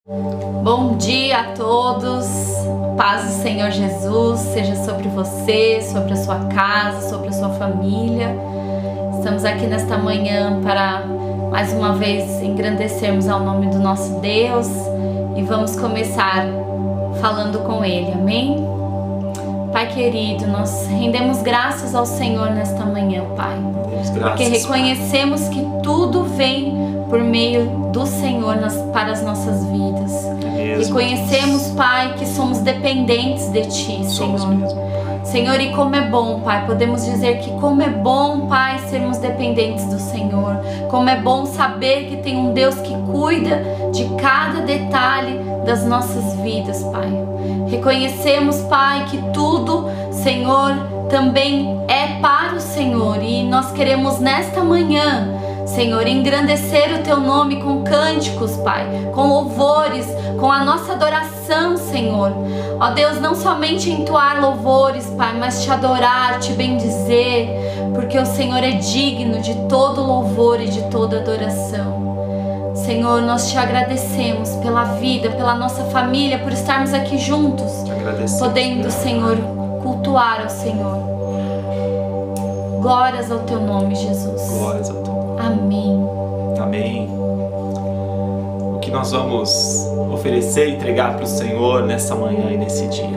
Bom dia a todos, paz do Senhor Jesus seja sobre você, sobre a sua casa, sobre a sua família. Estamos aqui nesta manhã para mais uma vez engrandecermos ao nome do nosso Deus e vamos começar falando com Ele, amém? Pai querido, nós rendemos graças ao Senhor nesta manhã, Pai, porque reconhecemos que tudo vem por meio do Senhor para as nossas vidas. Reconhecemos, Pai, que somos dependentes de Ti, Senhor. Senhor, e como é bom, Pai, podemos dizer que como é bom, Pai, sermos dependentes do Senhor. Como é bom saber que tem um Deus que cuida de cada detalhe das nossas vidas, Pai. Reconhecemos, Pai, que tudo, Senhor, também é para o Senhor. E nós queremos nesta manhã, Senhor, engrandecer o Teu nome com cânticos, Pai, com louvores, com a nossa adoração, Senhor. Ó Deus, não somente entoar louvores, Pai, mas Te adorar, Te bendizer, porque o Senhor é digno de todo louvor e de toda adoração. Senhor, nós Te agradecemos pela vida, pela nossa família, por estarmos aqui juntos, podendo, Senhor, cultuar ao Senhor. Glórias ao Teu nome, Jesus. Glórias ao Teu nome. Amém. Amém. O que nós vamos oferecer e entregar para o Senhor nessa manhã e nesse dia?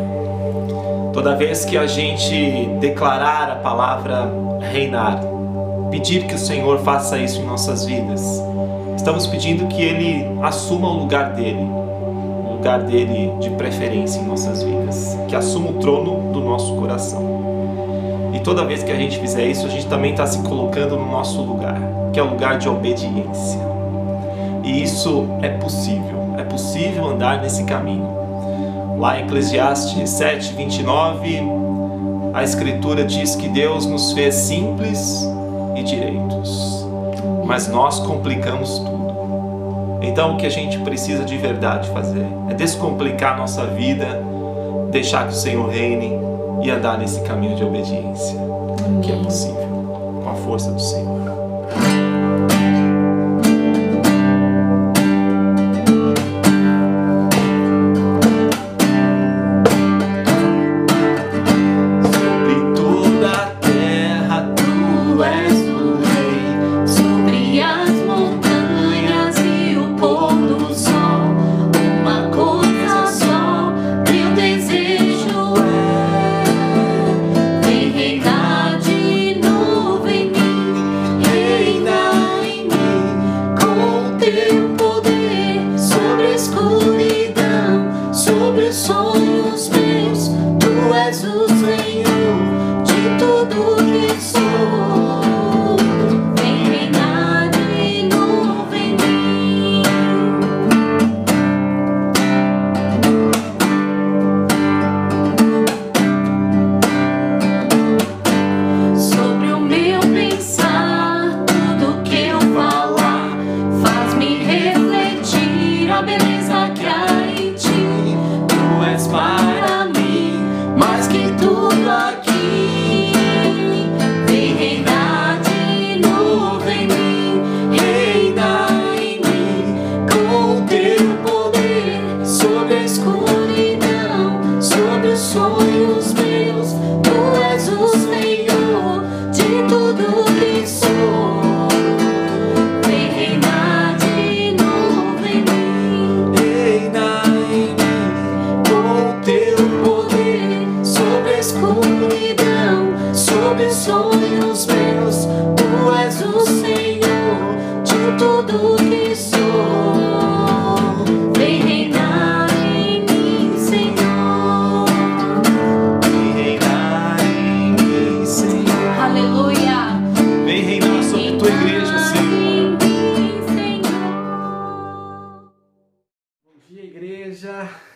Toda vez que a gente declarar a palavra reinar, pedir que o Senhor faça isso em nossas vidas, estamos pedindo que Ele assuma o lugar dele de preferência em nossas vidas, que assuma o trono do nosso coração. E toda vez que a gente fizer isso, a gente também está se colocando no nosso lugar, que é o lugar de obediência. E isso é possível andar nesse caminho. Lá em Eclesiastes 7:29, a Escritura diz que Deus nos fez simples e direitos, mas nós complicamos tudo. Então o que a gente precisa de verdade fazer é descomplicar a nossa vida, deixar que o Senhor reine e andar nesse caminho de obediência, que é possível, com a força do Senhor.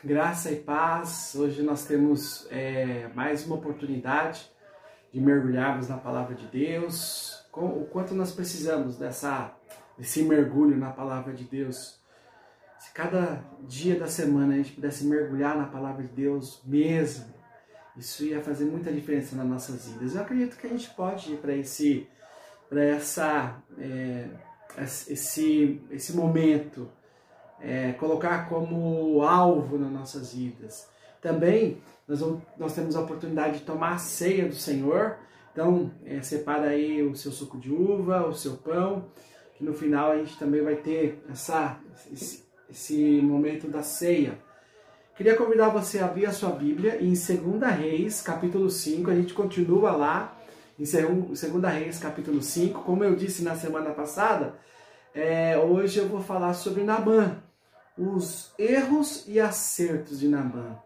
Graça e paz. Hoje nós temos mais uma oportunidade de mergulharmos na Palavra de Deus. O quanto nós precisamos desse mergulho na Palavra de Deus. Se cada dia da semana a gente pudesse mergulhar na Palavra de Deus mesmo, isso ia fazer muita diferença nas nossas vidas. Eu acredito que a gente pode ir para esse momento colocar como alvo nas nossas vidas. Também nós temos a oportunidade de tomar a ceia do Senhor. Então, separa aí o seu suco de uva, o seu pão, que no final a gente também vai ter esse momento da ceia. Queria convidar você a abrir a sua Bíblia em 2 Reis, capítulo 5. A gente continua lá em 2 Reis, capítulo 5. Como eu disse na semana passada, hoje eu vou falar sobre Naamã, os erros e acertos de Naamã.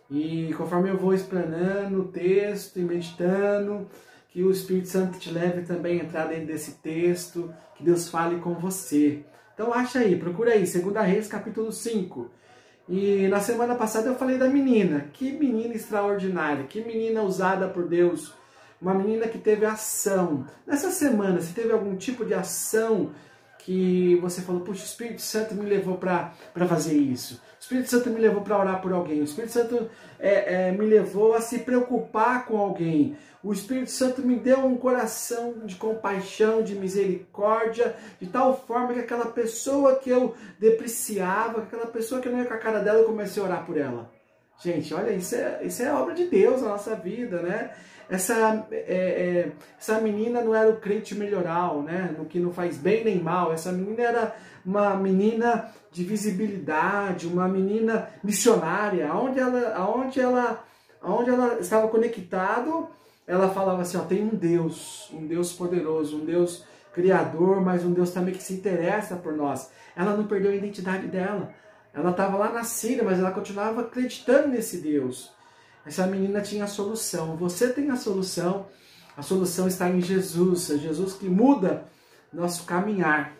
E conforme eu vou explanando o texto e meditando, que o Espírito Santo te leve também a entrar dentro desse texto, que Deus fale com você. Então acha aí, procura aí, 2 Reis capítulo 5. E na semana passada eu falei da menina. Que menina extraordinária, que menina usada por Deus. Uma menina que teve ação. Nessa semana, se teve algum tipo de ação que você falou, puxa, o Espírito Santo me levou para fazer isso. O Espírito Santo me levou para orar por alguém. O Espírito Santo me levou a se preocupar com alguém. O Espírito Santo me deu um coração de compaixão, de misericórdia, de tal forma que aquela pessoa que eu depreciava, aquela pessoa que eu não ia com a cara dela, eu comecei a orar por ela. Gente, olha, isso é obra de Deus na nossa vida, né? Essa menina não era o crente melhoral, né? No que não faz bem nem mal. Essa menina era uma menina de visibilidade, uma menina missionária. Aonde ela estava conectado, ela falava assim, ó, tem um Deus poderoso, um Deus criador, mas um Deus também que se interessa por nós. Ela não perdeu a identidade dela. Ela estava lá na Síria, mas ela continuava acreditando nesse Deus. Essa menina tinha a solução. Você tem a solução está em Jesus. É Jesus que muda nosso caminhar.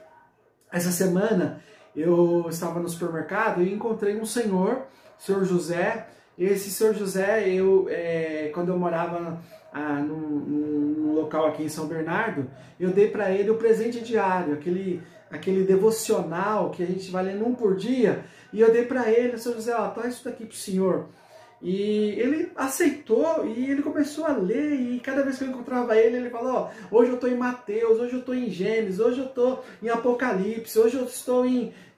Essa semana eu estava no supermercado e encontrei um senhor José. Esse senhor José, quando eu morava num local aqui em São Bernardo, eu dei para ele o presente diário, aquele devocional que a gente vai lendo um por dia, e eu dei para ele, senhor José, ó, traz isso daqui pro senhor. E ele aceitou e ele começou a ler, e cada vez que eu encontrava ele, ele falou, ó, hoje eu estou em Mateus, hoje eu estou em Gênesis, hoje eu estou em Apocalipse, hoje eu estou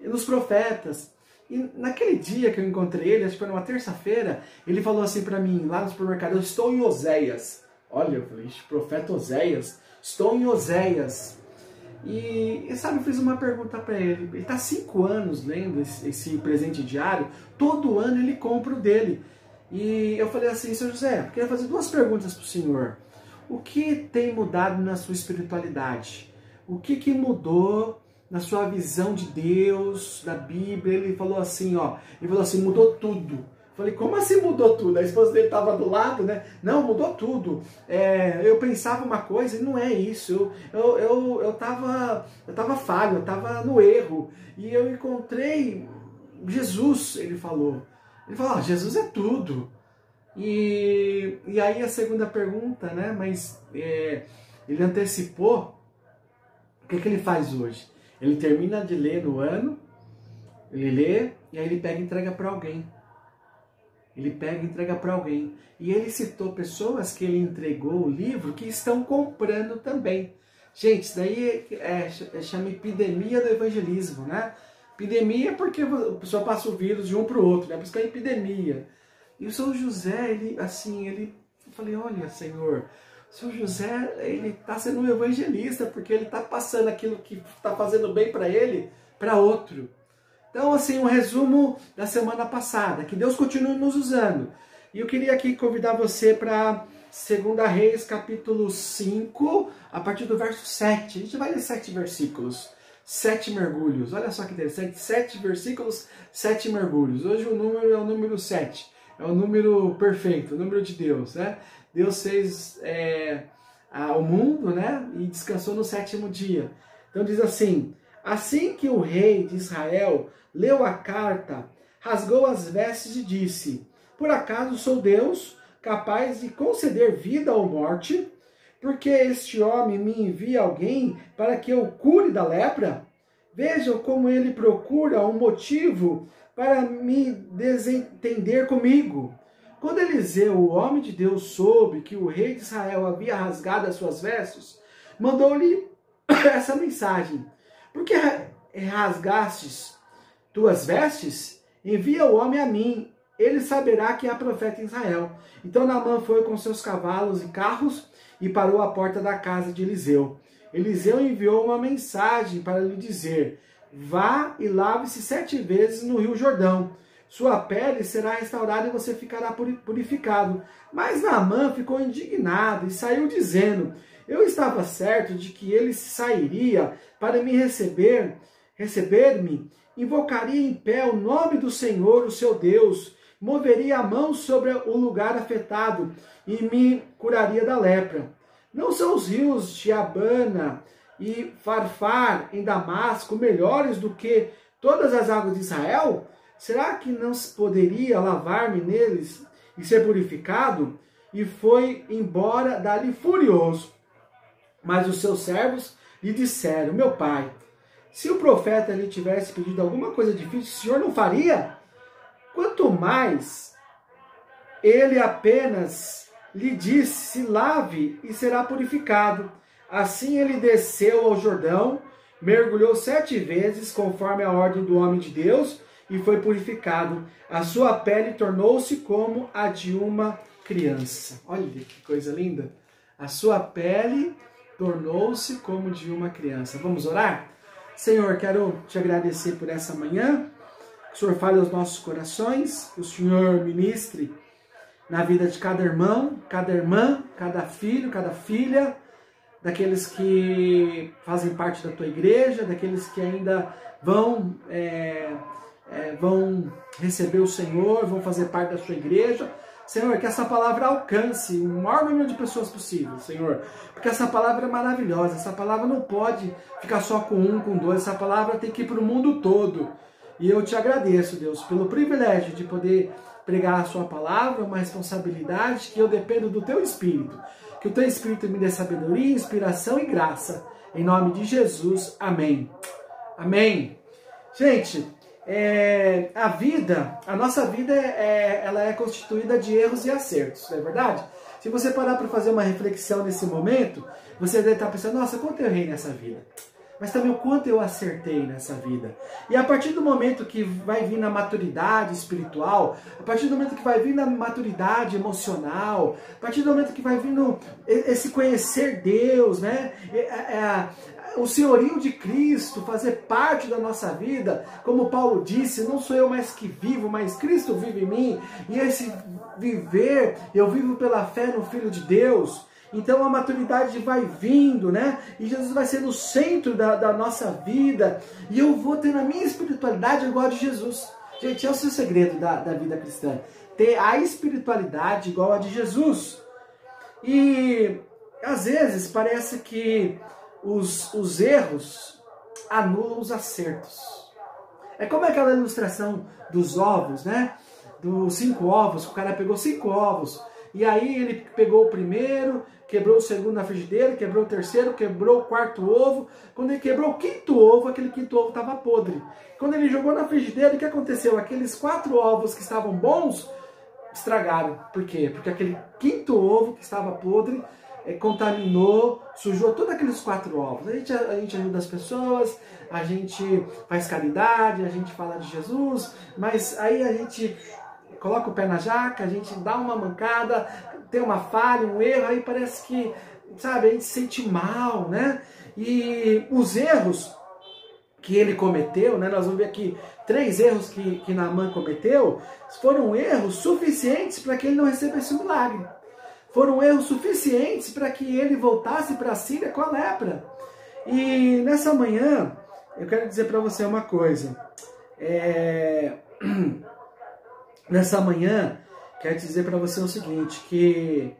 nos profetas. E naquele dia que eu encontrei ele, acho que foi numa terça-feira, ele falou assim para mim, lá no supermercado, eu estou em Oséias. Olha, eu falei, profeta Oséias, estou em Oséias. E sabe, eu fiz uma pergunta para ele, ele está 5 anos lendo esse presente diário, todo ano ele compra o dele. E eu falei assim, senhor José, eu queria fazer 2 perguntas para o senhor. O que tem mudado na sua espiritualidade? O que mudou na sua visão de Deus, da Bíblia? Ele falou assim, mudou tudo. Eu falei, como assim mudou tudo? A esposa dele estava do lado, né? Não, mudou tudo. Eu pensava uma coisa e não é isso. Eu tava falho, eu estava no erro. E eu encontrei Jesus, ele falou. Ele falou, Jesus é tudo. E aí a segunda pergunta, né? Mas ele antecipou. O que ele faz hoje? Ele termina de ler no ano, ele lê e aí ele pega e entrega para alguém. Ele pega e entrega para alguém. E ele citou pessoas que ele entregou o livro que estão comprando também. Gente, isso daí chama epidemia do evangelismo, né? Epidemia porque a pessoa passa o vírus de um para o outro, né? Por isso que é epidemia. E o São José, eu falei, olha, Senhor, o São José, ele está sendo um evangelista, porque ele está passando aquilo que está fazendo bem para ele, para outro. Então, assim, um resumo da semana passada, que Deus continue nos usando. E eu queria aqui convidar você para 2 Reis, capítulo 5, a partir do verso 7. A gente vai ler 7 versículos. 7 mergulhos. Olha só que interessante. 7 versículos, 7 mergulhos. Hoje o número é o número 7. É o número perfeito, o número de Deus, né? Deus fez o mundo, né? E descansou no 7º dia. Então diz assim, assim que o rei de Israel leu a carta, rasgou as vestes e disse, por acaso sou Deus, capaz de conceder vida ou morte? Porque este homem me envia alguém para que eu cure da lepra? Vejam como ele procura um motivo para me desentender comigo. Quando Eliseu, o homem de Deus, soube que o rei de Israel havia rasgado as suas vestes, mandou-lhe essa mensagem. Por que rasgastes tuas vestes? Envia o homem a mim, ele saberá que há profeta em Israel. Então Naamã foi com seus cavalos e carros e parou à porta da casa de Eliseu. Eliseu enviou uma mensagem para lhe dizer: vá e lave-se 7 vezes no rio Jordão. Sua pele será restaurada e você ficará purificado. Mas Naamã ficou indignado e saiu dizendo: eu estava certo de que ele sairia para me receber-me, invocaria em pé o nome do Senhor, o seu Deus, moveria a mão sobre o lugar afetado e me curaria da lepra. Não são os rios de Abana e Farfar em Damasco melhores do que todas as águas de Israel? Será que não poderia lavar-me neles e ser purificado? E foi embora dali furioso. Mas os seus servos lhe disseram: meu pai, se o profeta lhe tivesse pedido alguma coisa difícil, o senhor não faria? Quanto mais, ele apenas lhe disse: se lave e será purificado. Assim ele desceu ao Jordão, mergulhou 7 vezes, conforme a ordem do homem de Deus, e foi purificado. A sua pele tornou-se como a de uma criança. Olha que coisa linda. A sua pele tornou-se como de uma criança. Vamos orar? Senhor, quero te agradecer por essa manhã. Que o Senhor fale aos nossos corações. Que o Senhor ministre na vida de cada irmão, cada irmã, cada filho, cada filha, daqueles que fazem parte da tua igreja, daqueles que ainda vão receber o Senhor, vão fazer parte da sua igreja. Senhor, que essa palavra alcance o maior número de pessoas possível, Senhor. Porque essa palavra é maravilhosa, essa palavra não pode ficar só com 1, com 2, essa palavra tem que ir para o mundo todo. E eu te agradeço, Deus, pelo privilégio de poder pregar a sua palavra, uma responsabilidade que eu dependo do teu Espírito. Que o teu Espírito me dê sabedoria, inspiração e graça. Em nome de Jesus, amém. Amém. Gente, a nossa vida ela é constituída de erros e acertos, não é verdade? Se você parar para fazer uma reflexão nesse momento, você deve estar pensando: nossa, quanto eu errei nessa vida? Mas também o quanto eu acertei nessa vida. E a partir do momento que vai vir na maturidade espiritual, a partir do momento que vai vir na maturidade emocional, a partir do momento que vai vir esse conhecer Deus, né? O senhorio de Cristo fazer parte da nossa vida, como Paulo disse: não sou eu mais que vivo, mas Cristo vive em mim. E esse viver, eu vivo pela fé no Filho de Deus. Então a maturidade vai vindo, né? E Jesus vai ser no centro da nossa vida. E eu vou ter na minha espiritualidade igual a de Jesus. Gente, é o seu segredo da vida cristã. Ter a espiritualidade igual a de Jesus. E às vezes parece que os erros anulam os acertos. É como aquela ilustração dos ovos, né? Dos 5 ovos, que o cara pegou 5 ovos. E aí ele pegou o primeiro, quebrou o segundo na frigideira, quebrou o terceiro, quebrou o 4º ovo. Quando ele quebrou o 5º ovo, aquele 5º ovo estava podre. Quando ele jogou na frigideira, o que aconteceu? Aqueles 4 ovos que estavam bons, estragaram. Por quê? Porque aquele 5º ovo que estava podre, contaminou, sujou todos aqueles 4 ovos. A gente ajuda as pessoas, a gente faz caridade, a gente fala de Jesus, mas aí a gente coloca o pé na jaca, a gente dá uma mancada, tem uma falha, um erro, aí parece que, sabe, a gente se sente mal, né? E os erros que ele cometeu, né? Nós vamos ver aqui 3 erros que Naamã cometeu, foram erros suficientes para que ele não recebesse o milagre. Foram erros suficientes para que ele voltasse para a Síria com a lepra. E nessa manhã, eu quero dizer para você uma coisa. Nessa manhã, quero dizer para você o seguinte, que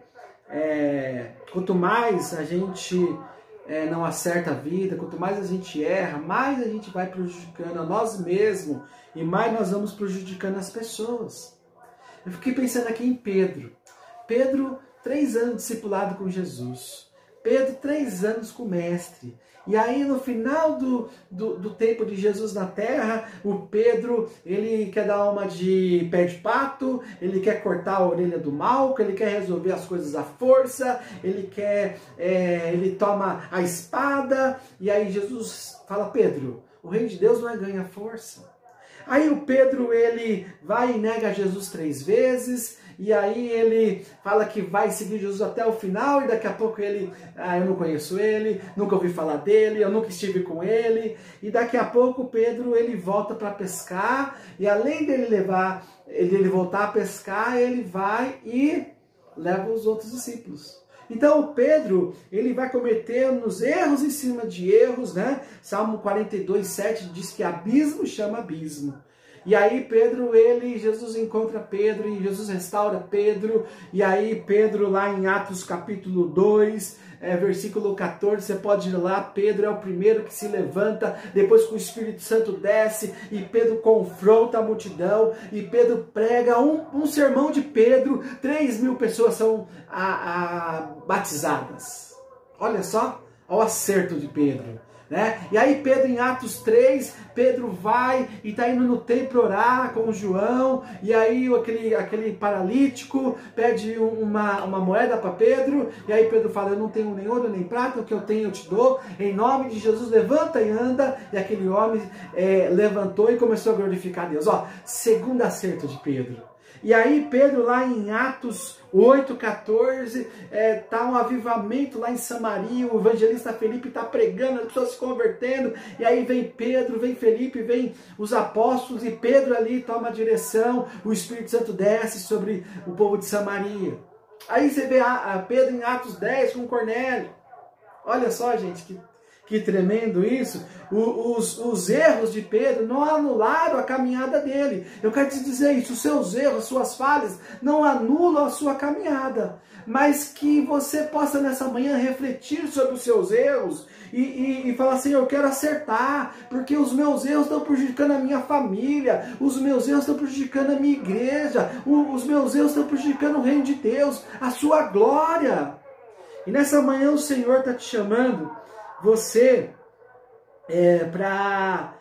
quanto mais a gente não acerta a vida, quanto mais a gente erra, mais a gente vai prejudicando a nós mesmos e mais nós vamos prejudicando as pessoas. Eu fiquei pensando aqui em Pedro. Pedro, 3 anos discipulado com Jesus. Pedro, 3 anos com o mestre. E aí no final do tempo de Jesus na terra, o Pedro, ele quer dar uma de pé de pato, ele quer cortar a orelha do Malco, ele quer resolver as coisas à força, ele toma a espada, e aí Jesus fala: Pedro, o reino de Deus não é ganha força. Aí o Pedro, ele vai e nega Jesus 3 vezes, e aí ele fala que vai seguir Jesus até o final, e daqui a pouco ele, eu não conheço ele, nunca ouvi falar dele, eu nunca estive com ele, e daqui a pouco Pedro, ele volta para pescar, e além dele voltar a pescar, ele vai e leva os outros discípulos. Então o Pedro, ele vai cometendo erros em cima de erros, né? Salmo 42:7 diz que abismo chama abismo. E aí Jesus encontra Pedro e Jesus restaura Pedro. E aí Pedro lá em Atos capítulo 2, versículo 14, você pode ir lá, Pedro é o primeiro que se levanta, depois que o Espírito Santo desce, e Pedro confronta a multidão, e Pedro prega um sermão de Pedro, 3.000 pessoas são batizadas. Olha só, o acerto de Pedro. Né? E aí Pedro em Atos 3, Pedro vai e está indo no templo orar com João, e aí aquele paralítico pede uma moeda para Pedro, e aí Pedro fala, eu não tenho nem ouro nem prata, o que eu tenho eu te dou, em nome de Jesus levanta e anda, e aquele homem levantou e começou a glorificar a Deus. Ó, segundo acerto de Pedro. E aí Pedro lá em Atos 8:14, tá um avivamento lá em Samaria, o evangelista Felipe está pregando, as pessoas se convertendo, e aí vem Pedro, vem Felipe, vem os apóstolos, e Pedro ali toma a direção, o Espírito Santo desce sobre o povo de Samaria. Aí você vê Pedro em Atos 10 com Cornélio. Olha só, gente, que tremendo isso. Os erros de Pedro não anularam a caminhada dele. Eu quero te dizer isso, os seus erros, suas falhas, não anulam a sua caminhada. Mas que você possa nessa manhã refletir sobre os seus erros e falar assim, eu quero acertar, porque os meus erros estão prejudicando a minha família, os meus erros estão prejudicando a minha igreja, os meus erros estão prejudicando o reino de Deus, a sua glória. E nessa manhã o Senhor está te chamando, você, para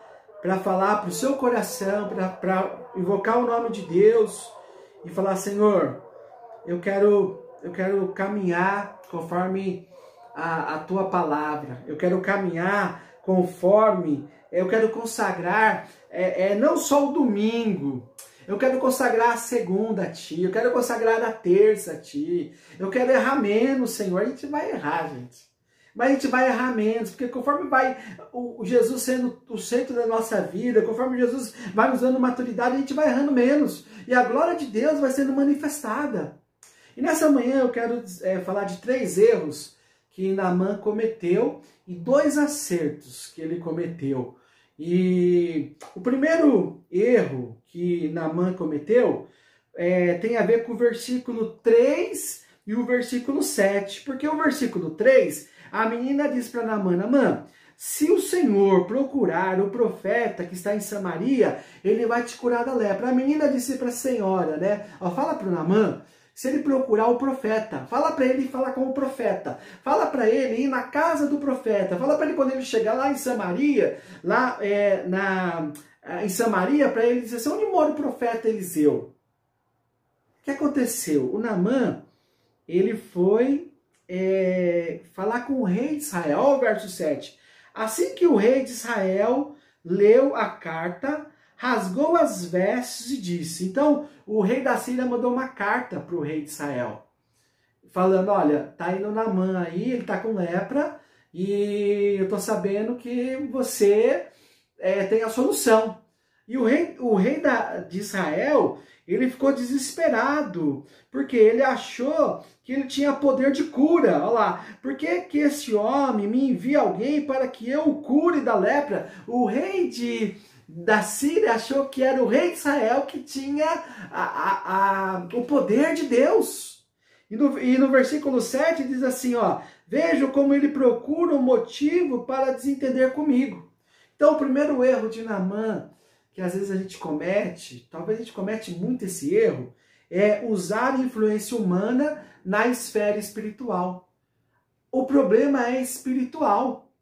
falar para o seu coração, para invocar o nome de Deus e falar, Senhor, eu quero caminhar conforme a tua palavra, eu quero caminhar conforme, eu quero consagrar não só o domingo, eu quero consagrar a segunda a Ti, eu quero consagrar a terça a Ti, eu quero errar menos, Senhor. A gente vai errar, gente. Mas a gente vai errar menos, porque conforme vai o Jesus sendo o centro da nossa vida, conforme Jesus vai nos dando maturidade, a gente vai errando menos. E a glória de Deus vai sendo manifestada. E nessa manhã eu quero falar de 3 erros que Naamã cometeu e 2 acertos que ele cometeu. E o primeiro erro que Naamã cometeu tem a ver com o versículo 3 e o versículo 7. Porque o versículo 3... a menina diz para Naamã, Naamã, se o Senhor procurar o profeta que está em Samaria, ele vai te curar da lepra. A menina disse para a senhora, né? Ó, fala para o Naamã, se ele procurar o profeta, fala para ele falar com o profeta. Fala para ele ir na casa do profeta. Fala para ele quando ele chegar lá em Samaria, em Samaria, para ele dizer assim, onde mora o profeta Eliseu? O que aconteceu? O Naamã, ele foi falar com o rei de Israel. Olha o verso 7. Assim que o rei de Israel leu a carta, rasgou as vestes e disse. Então, o rei da Síria mandou uma carta para o rei de Israel, falando, olha, tá indo Naamã aí, ele tá com lepra, e eu tô sabendo que você tem a solução. E o rei de Israel, ele ficou desesperado, porque ele achou que ele tinha poder de cura. Olha lá, por que esse homem me envia alguém para que eu o cure da lepra? O rei da Síria achou que era o rei de Israel que tinha o poder de Deus. E no versículo 7 diz assim, ó, vejo como ele procura um motivo para desentender comigo. Então o primeiro erro de Naamã, que às vezes a gente comete, talvez a gente comete muito esse erro, é usar a influência humana na esfera espiritual. O problema é espiritual.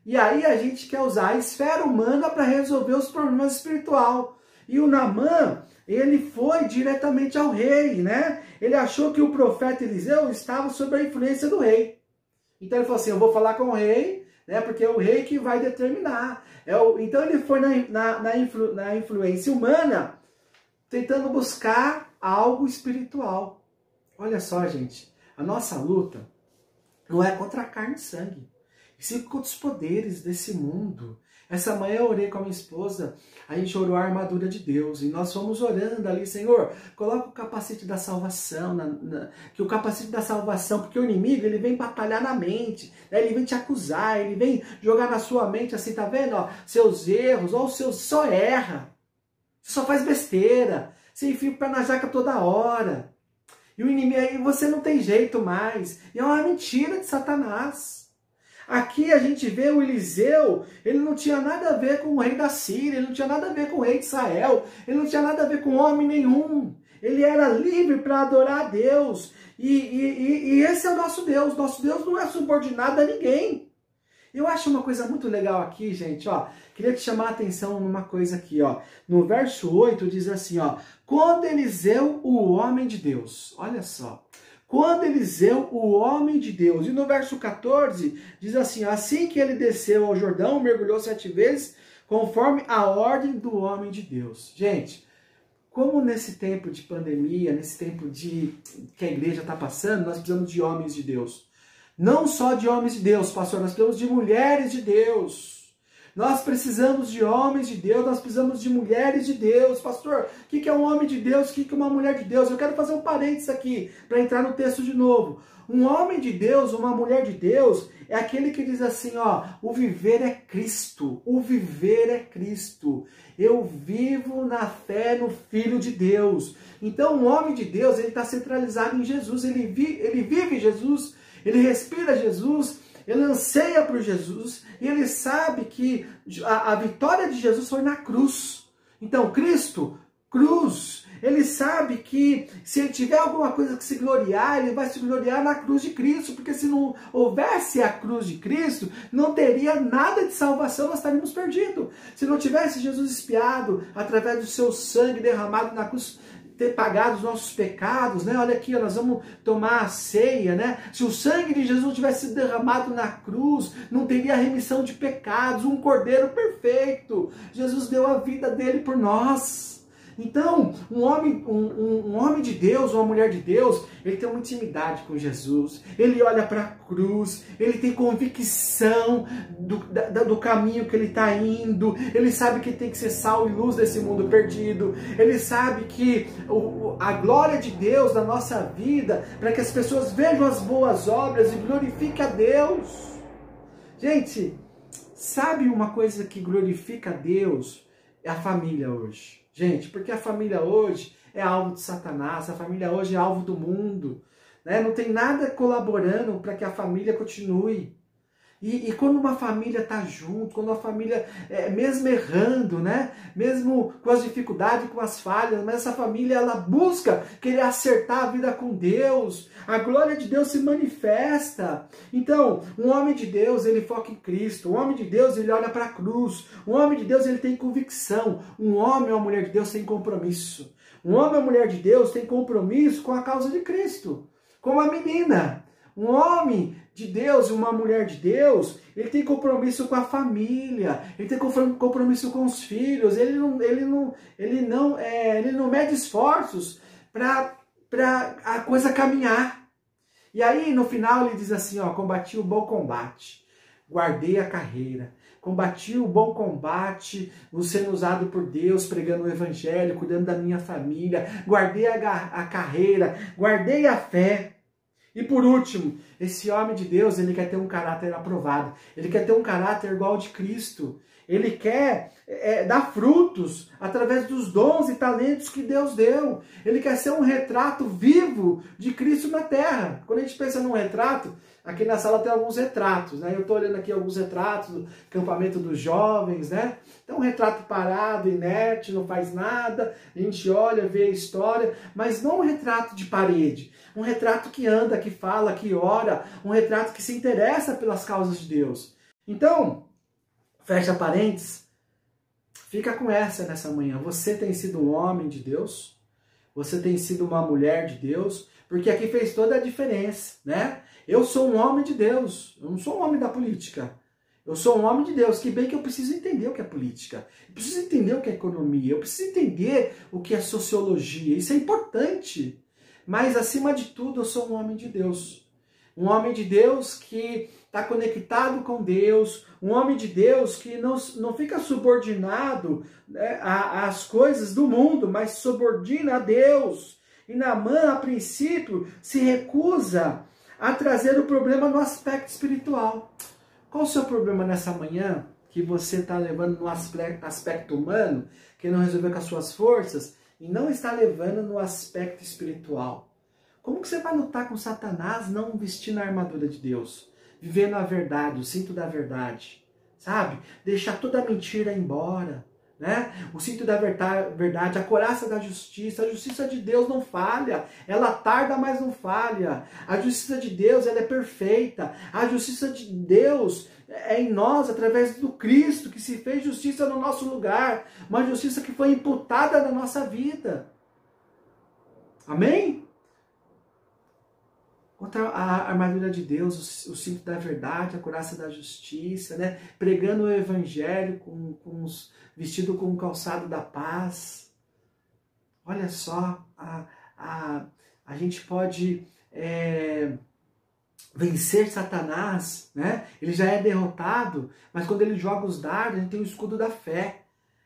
E aí a gente quer usar a esfera humana para resolver os problemas espirituais. E o Naamã, ele foi diretamente ao rei, né? Ele achou que o profeta Eliseu estava sob a influência do rei. Então ele falou assim, eu vou falar com o rei, né? Porque é o rei que vai determinar. Então ele foi na influência humana, tentando buscar algo espiritual. Olha só, gente, a nossa luta não é contra a carne e sangue, e sim contra os poderes desse mundo. Essa manhã eu orei com a minha esposa, a gente orou a armadura de Deus, e nós fomos orando ali, Senhor, coloca o capacete da salvação, que o capacete da salvação, porque o inimigo, ele vem batalhar na mente, né? Ele vem te acusar, ele vem jogar na sua mente assim, tá vendo? Ó, seus erros, ó, só erra, você só faz besteira, você enfia o pé na jaca toda hora, e o inimigo aí, você não tem jeito mais, e é uma mentira de Satanás. Aqui a gente vê o Eliseu, ele não tinha nada a ver com o rei da Síria, ele não tinha nada a ver com o rei de Israel, ele não tinha nada a ver com homem nenhum. Ele era livre para adorar a Deus. E esse é o nosso Deus. Nosso Deus não é subordinado a ninguém. Eu acho uma coisa muito legal aqui, gente, ó. Queria te chamar a atenção numa coisa aqui, ó. No verso 8 diz assim, ó. Quando Eliseu, o homem de Deus. Olha só. Quando Eliseu, o homem de Deus. E no verso 14, diz assim, assim que ele desceu ao Jordão, mergulhou 7 vezes, conforme a ordem do homem de Deus. Gente, como nesse tempo de pandemia, nesse tempo que a igreja está passando, nós precisamos de homens de Deus. Não só de homens de Deus, pastor, nós precisamos de mulheres de Deus. Nós precisamos de homens de Deus, nós precisamos de mulheres de Deus. Pastor, o que é um homem de Deus? O que é uma mulher de Deus? Eu quero fazer um parênteses aqui, para entrar no texto de novo. Um homem de Deus, uma mulher de Deus, é aquele que diz assim, ó, o viver é Cristo, o viver é Cristo. Eu vivo na fé no Filho de Deus. Então, um homem de Deus, ele está centralizado em Jesus, ele vive Jesus, ele respira Jesus, ele anseia por Jesus e ele sabe que a vitória de Jesus foi na cruz. Então, Cristo, cruz. Ele sabe que se ele tiver alguma coisa que se gloriar, ele vai se gloriar na cruz de Cristo. Porque se não houvesse a cruz de Cristo, não teria nada de salvação, nós estaríamos perdidos. Se não tivesse Jesus expiado através do seu sangue derramado na cruz, ter pagado os nossos pecados, né? Olha aqui, ó, nós vamos tomar a ceia, né? Se o sangue de Jesus tivesse sido derramado na cruz, não teria remissão de pecados, um cordeiro perfeito. Jesus deu a vida dele por nós. Então, um homem de Deus, uma mulher de Deus, ele tem uma intimidade com Jesus, ele olha para a cruz, ele tem convicção do caminho que ele está indo, ele sabe que tem que ser sal e luz desse mundo perdido, ele sabe que a glória de Deus na nossa vida, para que as pessoas vejam as boas obras e glorifiquem a Deus. Gente, sabe uma coisa que glorifica a Deus? É a família hoje. Gente, porque a família hoje é alvo de Satanás, a família hoje é alvo do mundo, né? Não tem nada colaborando para que a família continue. E quando uma família está junto, quando a família, mesmo errando, né? Mesmo com as dificuldades, com as falhas, mas essa família ela busca querer acertar a vida com Deus, a glória de Deus se manifesta. Então, um homem de Deus, ele foca em Cristo, um homem de Deus, ele olha para a cruz, um homem de Deus, ele tem convicção, um homem ou uma mulher de Deus tem compromisso. Um homem ou uma mulher de Deus tem compromisso com a causa de Cristo, como a menina. Um homem de Deus e uma mulher de Deus, ele tem compromisso com a família, ele tem compromisso com os filhos, ele não mede esforços para a coisa caminhar. E aí no final ele diz assim, ó, combati o bom combate, guardei a carreira, combati o bom combate, sendo usado por Deus, pregando o evangelho, cuidando da minha família, guardei a carreira, guardei a fé. E por último, esse homem de Deus, ele quer ter um caráter aprovado. Ele quer ter um caráter igual ao de Cristo. Ele quer dar frutos através dos dons e talentos que Deus deu. Ele quer ser um retrato vivo de Cristo na terra. Quando a gente pensa num retrato, aqui na sala tem alguns retratos, né? Eu estou olhando aqui alguns retratos do acampamento dos jovens, né? Então, um retrato parado, inerte, não faz nada. A gente olha, vê a história, mas não um retrato de parede. Um retrato que anda, que fala, que ora. Um retrato que se interessa pelas causas de Deus. Então, fecha parênteses, fica com essa nessa manhã. Você tem sido um homem de Deus? Você tem sido uma mulher de Deus? Porque aqui fez toda a diferença, né? Eu sou um homem de Deus, eu não sou um homem da política. Eu sou um homem de Deus, que bem que eu preciso entender o que é política, eu preciso entender o que é economia, eu preciso entender o que é sociologia, isso é importante. Mas, acima de tudo, eu sou um homem de Deus. Um homem de Deus que está conectado com Deus, um homem de Deus que não fica subordinado, né, às coisas do mundo, mas subordina a Deus. E Naamã, a princípio, se recusa a trazer o problema no aspecto espiritual. Qual o seu problema nessa manhã que você está levando no aspecto humano, que não resolveu com as suas forças, e não está levando no aspecto espiritual? Como que você vai lutar com Satanás não vestindo a armadura de Deus? Vivendo a verdade, o cinto da verdade, sabe? Deixar toda a mentira embora, né? O cinto da verdade, a couraça da justiça. A justiça de Deus não falha, ela tarda, mas não falha. A justiça de Deus, ela é perfeita. A justiça de Deus é em nós, através do Cristo, que se fez justiça no nosso lugar. Uma justiça que foi imputada na nossa vida. Amém? Contra a armadura de Deus, o cinto da verdade, a couraça da justiça, né? Pregando o evangelho, vestido com o calçado da paz. Olha só, a gente pode vencer Satanás, né? Ele já é derrotado, mas quando ele joga os dardos, a gente tem o escudo da fé.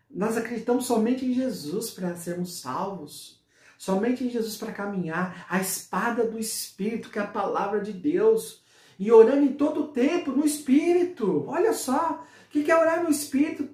Nós acreditamos somente em Jesus para sermos salvos. Somente em Jesus para caminhar, a espada do Espírito, que é a palavra de Deus, e orando em todo o tempo no Espírito. Olha só, o que é orar no Espírito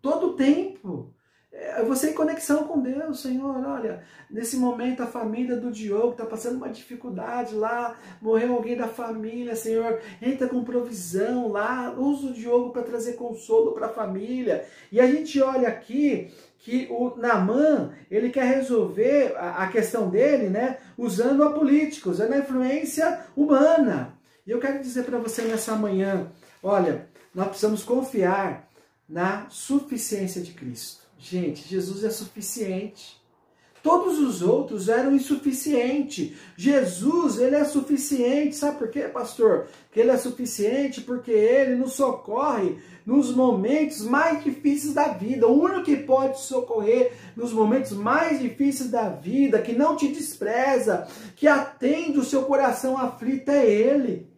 todo o tempo? É você em conexão com Deus. Senhor, olha, nesse momento a família do Diogo está passando uma dificuldade lá, morreu alguém da família, Senhor, entra com provisão lá, usa o Diogo para trazer consolo para a família. E a gente olha aqui que o Naamã, ele quer resolver a questão dele, né, usando a política, usando a influência humana. E eu quero dizer para você nessa manhã, olha, nós precisamos confiar na suficiência de Cristo. Gente, Jesus é suficiente. Todos os outros eram insuficientes. Jesus, ele é suficiente. Sabe por quê, pastor? Que ele é suficiente porque ele nos socorre nos momentos mais difíceis da vida. O único que pode socorrer nos momentos mais difíceis da vida, que não te despreza, que atende o seu coração aflito, é ele.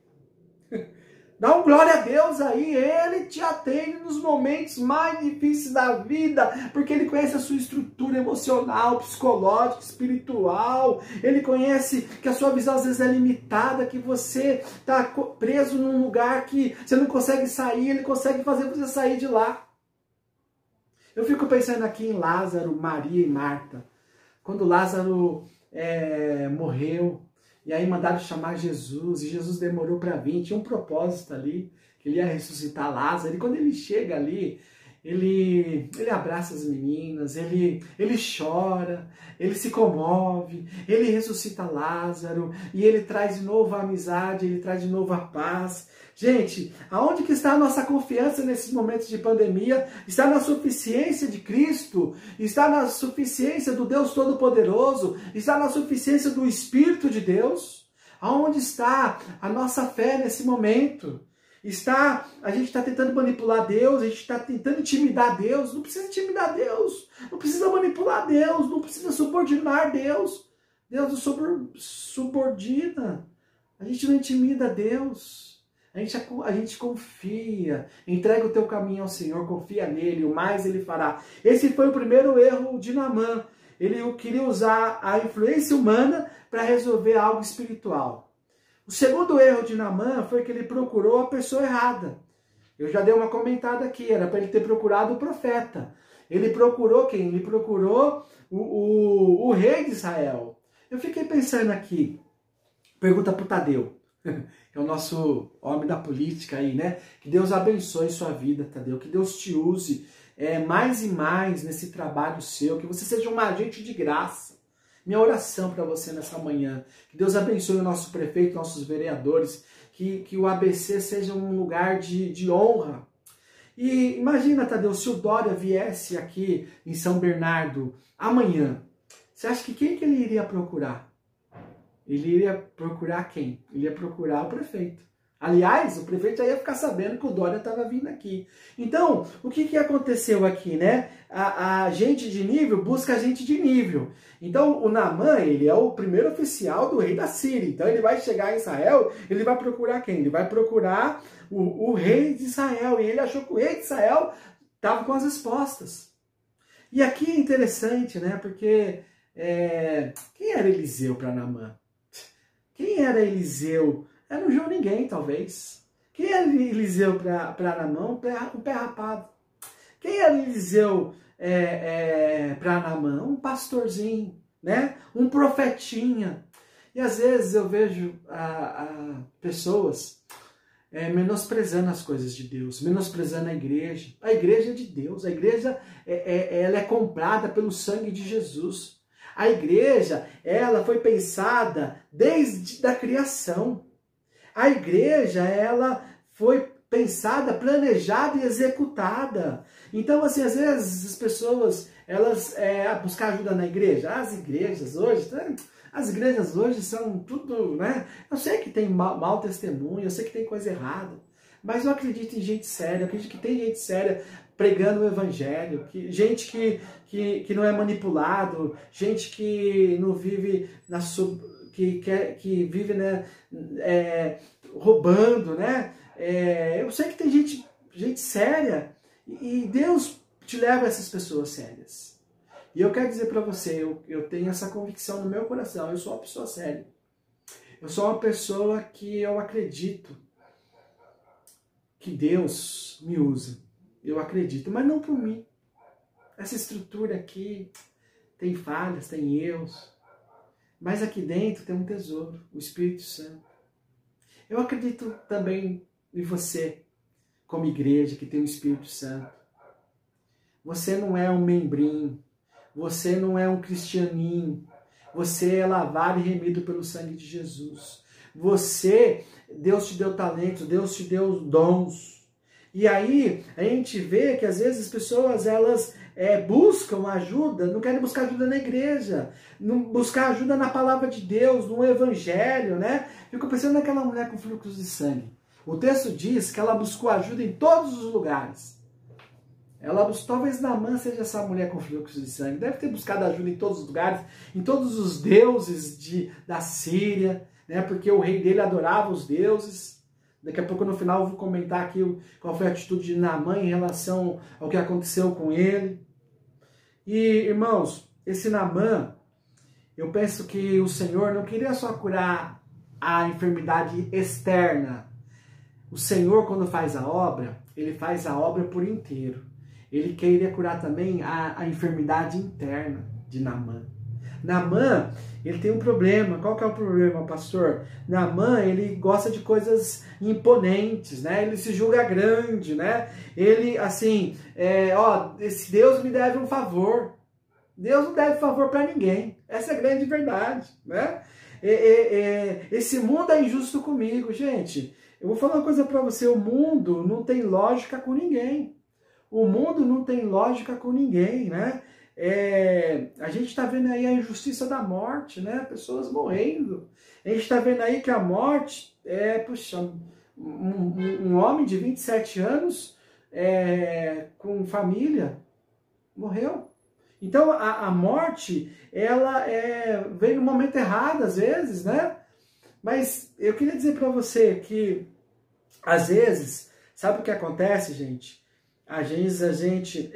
Dá um glória a Deus aí, ele te atende nos momentos mais difíceis da vida, porque ele conhece a sua estrutura emocional, psicológica, espiritual, ele conhece que a sua visão às vezes é limitada, que você está preso num lugar que você não consegue sair, ele consegue fazer você sair de lá. Eu fico pensando aqui em Lázaro, Maria e Marta. Quando Lázaro morreu, e aí mandaram chamar Jesus, e Jesus demorou para vir, tinha um propósito ali, que ele ia ressuscitar Lázaro, e quando ele chega ali, ele abraça as meninas, ele chora, ele se comove, ele ressuscita Lázaro, e ele traz de novo a amizade, ele traz de novo a paz. Gente, aonde que está a nossa confiança nesses momentos de pandemia? Está na suficiência de Cristo? Está na suficiência do Deus Todo-Poderoso? Está na suficiência do Espírito de Deus? Aonde está a nossa fé nesse momento? A gente está tentando manipular Deus, a gente está tentando intimidar Deus. Não precisa intimidar Deus, não precisa manipular Deus, não precisa subordinar Deus. Deus não subordina, a gente não intimida Deus. A gente confia, entrega o teu caminho ao Senhor, confia nele, o mais ele fará. Esse foi o primeiro erro de Naamã. Ele queria usar a influência humana para resolver algo espiritual. O segundo erro de Naamã foi que ele procurou a pessoa errada. Eu já dei uma comentada aqui, era para ele ter procurado o profeta. Ele procurou quem? Ele procurou o rei de Israel. Eu fiquei pensando aqui, pergunta para o Tadeu, que é o nosso homem da política aí, né? Que Deus abençoe sua vida, Tadeu, que Deus te use mais e mais nesse trabalho seu, que você seja um agente de graça. Minha oração para você nessa manhã, que Deus abençoe o nosso prefeito, nossos vereadores, que o ABC seja um lugar de honra. E imagina, Tadeu, se o Dória viesse aqui em São Bernardo amanhã, você acha que quem que ele iria procurar? Ele iria procurar quem? Ele ia procurar o prefeito. Aliás, o prefeito já ia ficar sabendo que o Dória estava vindo aqui. Então, o que aconteceu aqui, né? A gente de nível busca a gente de nível. Então, o Naamã, ele é o primeiro oficial do rei da Síria. Então, ele vai chegar em Israel, ele vai procurar quem? Ele vai procurar o rei de Israel. E ele achou que o rei de Israel estava com as respostas. E aqui é interessante, né? Porque quem era Eliseu para Naamã? Quem era Eliseu? Era um João Ninguém, talvez. Quem era Eliseu para Naamã? Um pé rapado. Quem era Eliseu para Naamã? Um pastorzinho, né? Um profetinha. E às vezes eu vejo pessoas menosprezando as coisas de Deus, menosprezando a igreja. A igreja é de Deus, a igreja ela é comprada pelo sangue de Jesus. A igreja, ela foi pensada desde a criação. A igreja, ela foi pensada, planejada e executada. Então, assim, às vezes as pessoas, elas buscam ajuda na igreja. As igrejas hoje são tudo, né? Eu sei que tem mau testemunho, eu sei que tem coisa errada, mas eu acredito em gente séria, eu acredito que tem gente séria pregando o evangelho, gente que não é manipulado, gente que não vive que vive, né, roubando, né? Eu sei que tem gente séria e Deus te leva a essas pessoas sérias. E eu quero dizer para você, eu tenho essa convicção no meu coração, eu sou uma pessoa séria. Eu sou uma pessoa que eu acredito que Deus me usa. Eu acredito, mas não por mim. Essa estrutura aqui tem falhas, tem erros. Mas aqui dentro tem um tesouro, o Espírito Santo. Eu acredito também em você, como igreja, que tem o Espírito Santo. Você não é um membrinho, você não é um cristianinho, você é lavado e remido pelo sangue de Jesus. Deus te deu talentos, Deus te deu dons. E aí a gente vê que às vezes as pessoas, elas buscam ajuda, não querem buscar ajuda na igreja, não buscar ajuda na palavra de Deus, no evangelho, né? Fico pensando naquela mulher com fluxo de sangue. O texto diz que ela buscou ajuda em todos os lugares. Talvez Naamã seja essa mulher com fluxo de sangue, deve ter buscado ajuda em todos os lugares, em todos os deuses da Síria, né? Porque o rei dele adorava os deuses. Daqui a pouco no final eu vou comentar aqui qual foi a atitude de Naamã em relação ao que aconteceu com ele. E, irmãos, esse Naamã, eu penso que o Senhor não queria só curar a enfermidade externa. O Senhor, quando faz a obra, ele faz a obra por inteiro. Ele queria curar também a enfermidade interna de Naamã. Naamã, ele tem um problema. Qual que é o problema, pastor? Naamã, ele gosta de coisas imponentes, né? Ele se julga grande, né? Ele, assim, esse Deus me deve um favor. Deus não deve favor para ninguém. Essa é a grande verdade, né? Esse mundo é injusto comigo, gente. Eu vou falar uma coisa para você. O mundo não tem lógica com ninguém. O mundo não tem lógica com ninguém, né? A gente está vendo aí a injustiça da morte, né? Pessoas morrendo. A gente está vendo aí que a morte um homem de 27 anos com família morreu. Então a morte, ela vem no momento errado às vezes, né? Mas eu queria dizer para você que às vezes, sabe o que acontece, gente? Às vezes a gente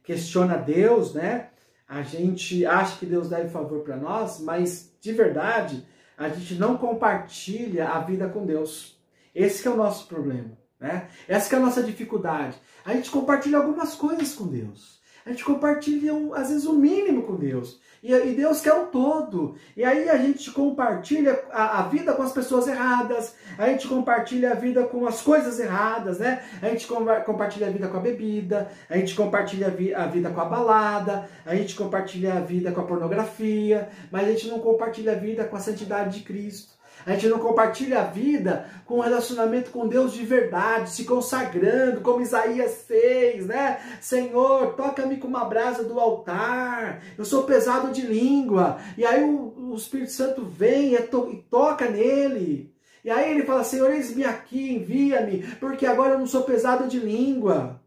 questiona Deus, né? A gente acha que Deus deve favor para nós, mas de verdade a gente não compartilha a vida com Deus. Esse que é o nosso problema, né? Essa que é a nossa dificuldade. A gente compartilha algumas coisas com Deus. A gente compartilha, às vezes, o mínimo com Deus. E Deus quer o todo. E aí a gente compartilha a vida com as pessoas erradas. A gente compartilha a vida com as coisas erradas, né? A gente compartilha a vida com a bebida. A gente compartilha a vida com a balada. A gente compartilha a vida com a pornografia. Mas a gente não compartilha a vida com a santidade de Cristo. A gente não compartilha a vida com um relacionamento com Deus de verdade, se consagrando, como Isaías fez, né? Senhor, toca-me com uma brasa do altar, eu sou pesado de língua. E aí o Espírito Santo vem e toca nele. E aí ele fala, Senhor, eis-me aqui, envia-me, porque agora eu não sou pesado de língua.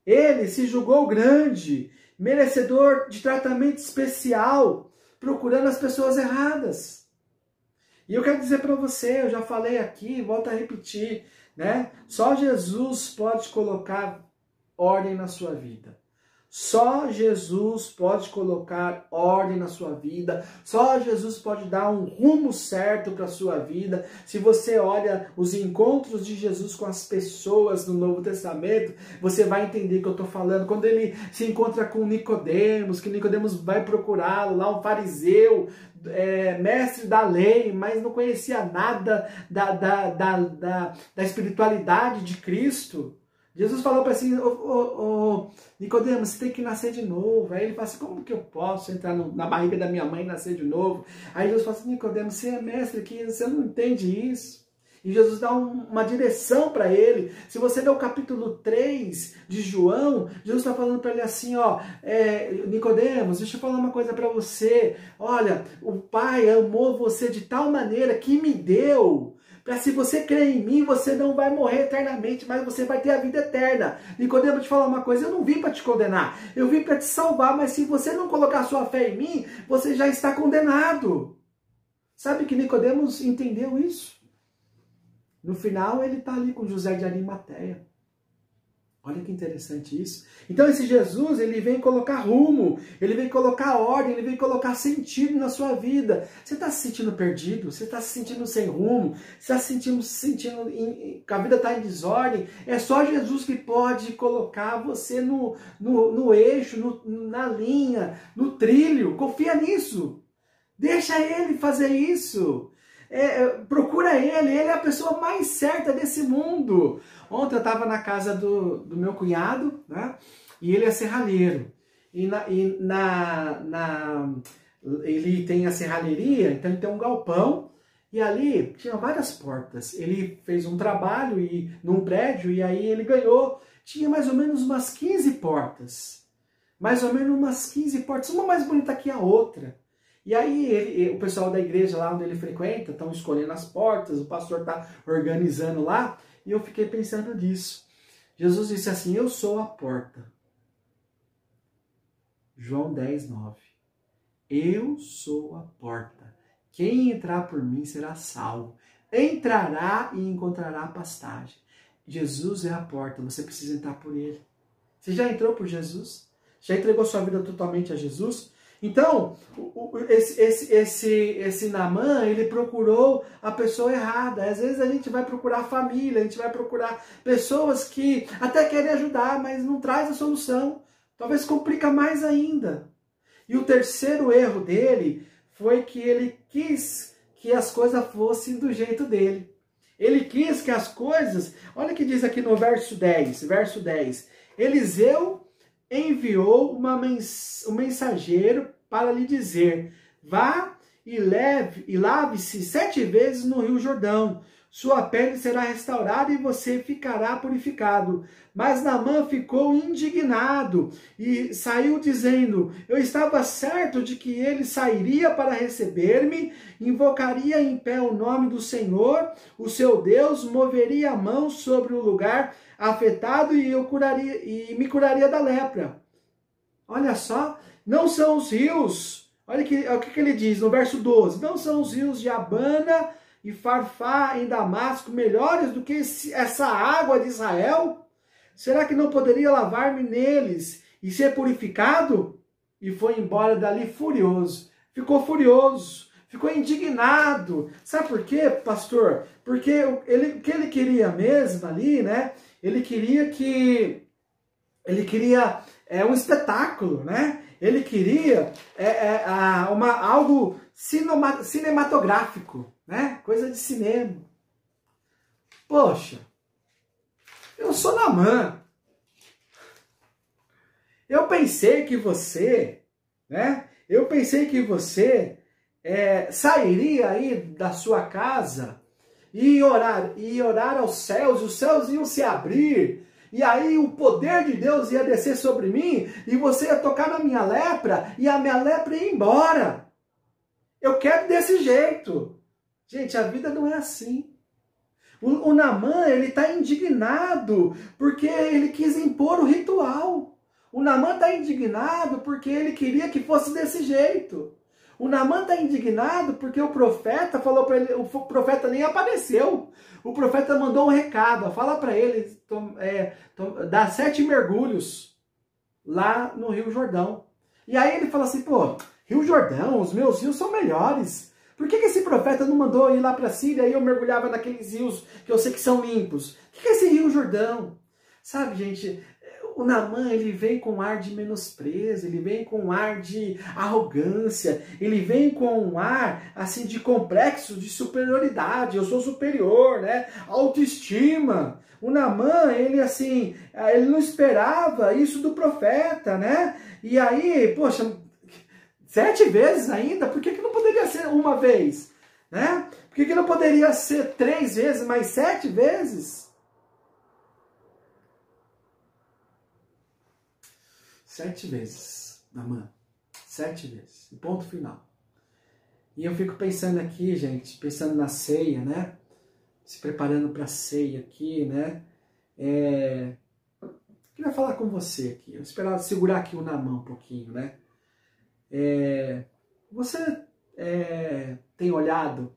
Ele se julgou grande, merecedor de tratamento especial, procurando as pessoas erradas. E eu quero dizer para você, eu já falei aqui, volto a repetir, né? Só Jesus pode colocar ordem na sua vida. Só Jesus pode colocar ordem na sua vida. Só Jesus pode dar um rumo certo para a sua vida. Se você olha os encontros de Jesus com as pessoas no Novo Testamento, você vai entender o que eu estou falando. Quando ele se encontra com Nicodemos, que Nicodemos vai procurá-lo, lá um fariseu, mestre da lei, mas não conhecia nada da espiritualidade de Cristo. Jesus falou para assim, Nicodemos, você tem que nascer de novo. Aí ele fala assim, como que eu posso entrar na barriga da minha mãe e nascer de novo? Aí Jesus fala assim, Nicodemos, você é mestre aqui, você não entende isso. E Jesus dá uma direção para ele. Se você ler o capítulo 3 de João, Jesus está falando para ele assim, Nicodemos, deixa eu falar uma coisa para você. Olha, o Pai amou você de tal maneira que me deu, para se você crer em mim, você não vai morrer eternamente, mas você vai ter a vida eterna. Nicodemo, te falar uma coisa, eu não vim para te condenar, eu vim para te salvar, mas se você não colocar sua fé em mim, você já está condenado. Sabe que Nicodemos entendeu isso? No final, ele está ali com José de Arimateia. Olha que interessante isso. Então esse Jesus, ele vem colocar rumo, ele vem colocar ordem, ele vem colocar sentido na sua vida. Você está se sentindo perdido? Você está se sentindo sem rumo? Você está se sentindo que a vida está em desordem? É só Jesus que pode colocar você no eixo, na linha, no trilho. Confia nisso. Deixa ele fazer isso. Procura ele é a pessoa mais certa desse mundo. Ontem eu estava na casa do meu cunhado, né? E ele é serralheiro. Ele tem a serralheria, então ele tem um galpão, e ali tinha várias portas. Ele fez um trabalho num prédio, e aí ele ganhou, tinha mais ou menos umas 15 portas. Mais ou menos umas 15 portas, uma mais bonita que a outra. E aí o pessoal da igreja lá onde ele frequenta estão escolhendo as portas, o pastor está organizando lá, e eu fiquei pensando nisso. Jesus disse assim, eu sou a porta. João 10, 9. Eu sou a porta. Quem entrar por mim será salvo. Entrará e encontrará pastagem. Jesus é a porta, você precisa entrar por ele. Você já entrou por Jesus? Já entregou sua vida totalmente a Jesus? Então, esse Naamã, ele procurou a pessoa errada. Às vezes a gente vai procurar a família, a gente vai procurar pessoas que até querem ajudar, mas não traz a solução. Talvez complica mais ainda. E o terceiro erro dele foi que ele quis que as coisas fossem do jeito dele. Ele quis que as coisas... Olha o que diz aqui no verso 10. Eliseu enviou um mensageiro para lhe dizer, vá e lave-se 7 vezes no rio Jordão, sua pele será restaurada e você ficará purificado. Mas Naamã ficou indignado e saiu dizendo, eu estava certo de que ele sairia para receber-me, invocaria em pé o nome do Senhor, o seu Deus, moveria a mão sobre o lugar afetado e me curaria da lepra. Olha só, não são os rios, olha o que ele diz no verso 12, não são os rios de Abana e Farfá em Damasco melhores do que essa água de Israel? Será que não poderia lavar-me neles e ser purificado? E foi embora dali furioso, ficou indignado. Sabe por quê, pastor? Porque o que ele queria mesmo ali, né? Ele queria um espetáculo, né? Ele queria algo cinematográfico, né? Coisa de cinema. Poxa, eu sou Naamã. Eu pensei que você, né? Sairia aí da sua casa e orar aos céus, os céus iam se abrir, e aí o poder de Deus ia descer sobre mim, e você ia tocar na minha lepra, e a minha lepra ia embora. Eu quero desse jeito. Gente, a vida não é assim. O Naamã, ele está indignado porque ele quis impor o ritual. O Naamã está indignado porque ele queria que fosse desse jeito. O Naamã está indignado porque o profeta falou para ele, o profeta nem apareceu. O profeta mandou um recado, fala para ele, dá 7 mergulhos lá no Rio Jordão. E aí ele fala assim, pô, Rio Jordão, os meus rios são melhores. Por que esse profeta não mandou ir lá para a Síria e eu mergulhava naqueles rios que eu sei que são limpos? O que é esse Rio Jordão? Sabe, gente, o Naamã, ele vem com um ar de menosprezo, ele vem com um ar de arrogância, ele vem com um ar, assim, de complexo, de superioridade. Eu sou superior, né? Autoestima. O Naamã, ele, assim, ele não esperava isso do profeta, né? E aí, poxa, 7 vezes ainda? Por que não poderia ser uma vez? Né? Por que não poderia ser 3 vezes, mais 7 vezes? 7 vezes, Naamã. 7 vezes. E ponto final. E eu fico pensando aqui, gente, pensando na ceia, né? Se preparando para a ceia aqui, né? Queria falar com você aqui. Eu esperava segurar aqui o Naamã um pouquinho, né? Você tem olhado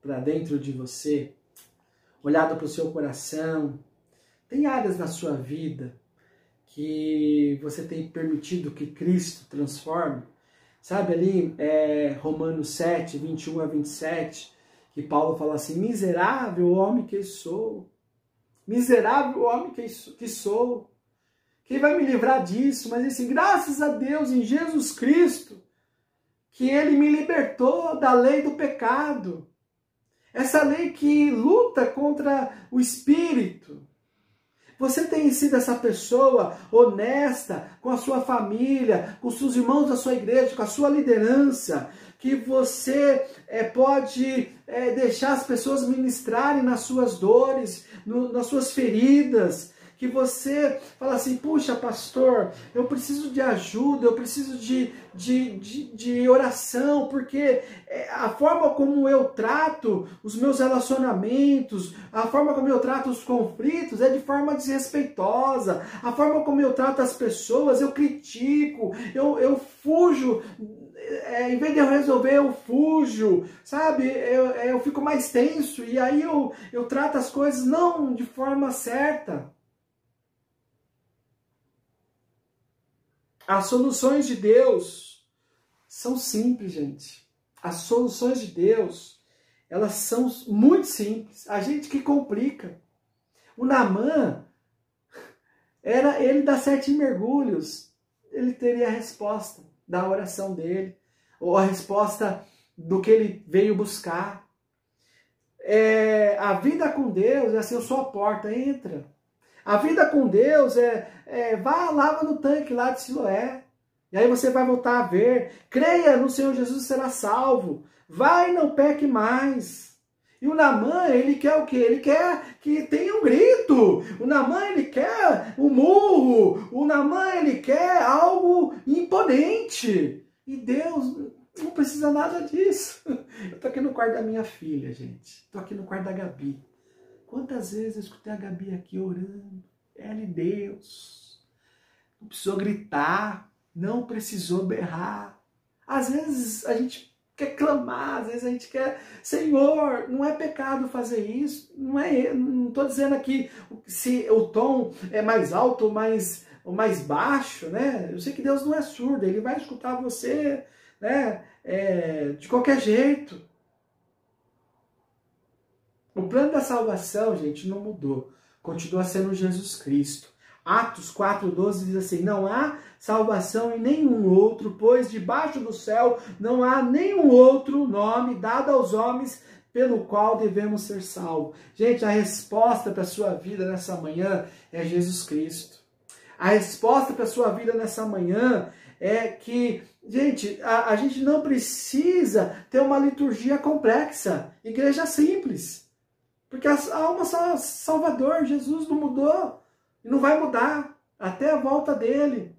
para dentro de você, olhado para o seu coração, tem áreas na sua vida que você tem permitido que Cristo transforme? Sabe ali, Romanos 7, 21 a 27, que Paulo fala assim, miserável homem que sou, miserável homem que sou, quem vai me livrar disso? Mas assim, graças a Deus em Jesus Cristo, que Ele me libertou da lei do pecado. Essa lei que luta contra o espírito. Você tem sido essa pessoa honesta com a sua família, com os seus irmãos da sua igreja, com a sua liderança, que você pode deixar as pessoas ministrarem nas suas dores, nas suas feridas, que você fala assim, puxa pastor, eu preciso de ajuda, eu preciso de oração, porque a forma como eu trato os meus relacionamentos, a forma como eu trato os conflitos é de forma desrespeitosa, a forma como eu trato as pessoas, eu critico, eu fujo, em vez de eu resolver, eu fujo, sabe? Eu fico mais tenso, e aí eu trato as coisas não de forma certa. As soluções de Deus são simples, gente. As soluções de Deus, elas são muito simples. A gente que complica. O Naamã, era ele dar 7 mergulhos. Ele teria a resposta da oração dele, ou a resposta do que ele veio buscar. A vida com Deus é assim, eu sou a porta, entra. A vida com Deus vá, lava no tanque lá de Siloé. E aí você vai voltar a ver. Creia no Senhor Jesus e será salvo. Vai e não peque mais. E o Naamã, ele quer o quê? Ele quer que tenha um grito. O Naamã, ele quer um murro. O Naamã, ele quer algo imponente. E Deus não precisa nada disso. Eu tô aqui no quarto da minha filha, gente. Tô aqui no quarto da Gabi. Quantas vezes eu escutei a Gabi aqui orando, ela e Deus, não precisou gritar, não precisou berrar. Às vezes a gente quer clamar, às vezes a gente quer, Senhor, não é pecado fazer isso, não estou dizendo aqui se o tom é mais alto ou mais baixo, né? Eu sei que Deus não é surdo, Ele vai escutar você, né? De qualquer jeito. O plano da salvação, gente, não mudou. Continua sendo Jesus Cristo. Atos 4,12 diz assim, não há salvação em nenhum outro, pois debaixo do céu não há nenhum outro nome dado aos homens pelo qual devemos ser salvos. Gente, a resposta para a sua vida nessa manhã é Jesus Cristo. A resposta para a sua vida nessa manhã é que, gente, a gente não precisa ter uma liturgia complexa. Igreja simples. Porque há uma Salvador, Jesus não mudou e não vai mudar até a volta dele.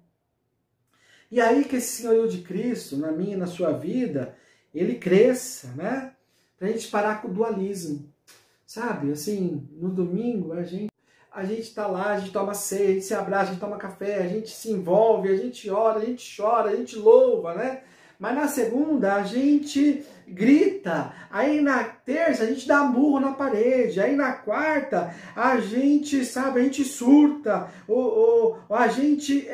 E aí que esse senhorio de Cristo, na minha e na sua vida, ele cresça, né? para a gente parar com o dualismo. Sabe, assim, no domingo a gente tá lá, a gente toma ceia, a gente se abraça, a gente toma café, a gente se envolve, a gente ora, a gente chora, a gente louva, né? Mas na segunda a gente grita, aí na terça a gente dá murro na parede, aí na quarta a gente, sabe, a gente surta, ou a gente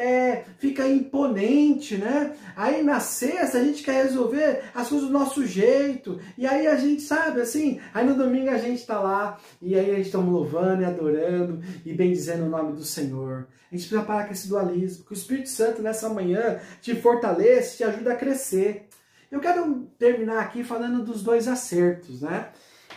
fica imponente, né? Aí na sexta a gente quer resolver as coisas do nosso jeito, e aí a gente, sabe, assim, aí no domingo a gente tá lá, e aí a gente tá louvando e adorando, e bendizendo o nome do Senhor. A gente precisa parar com esse dualismo, que o Espírito Santo nessa manhã te fortalece, te ajuda a crescer. Eu quero terminar aqui falando dos 2 acertos, né?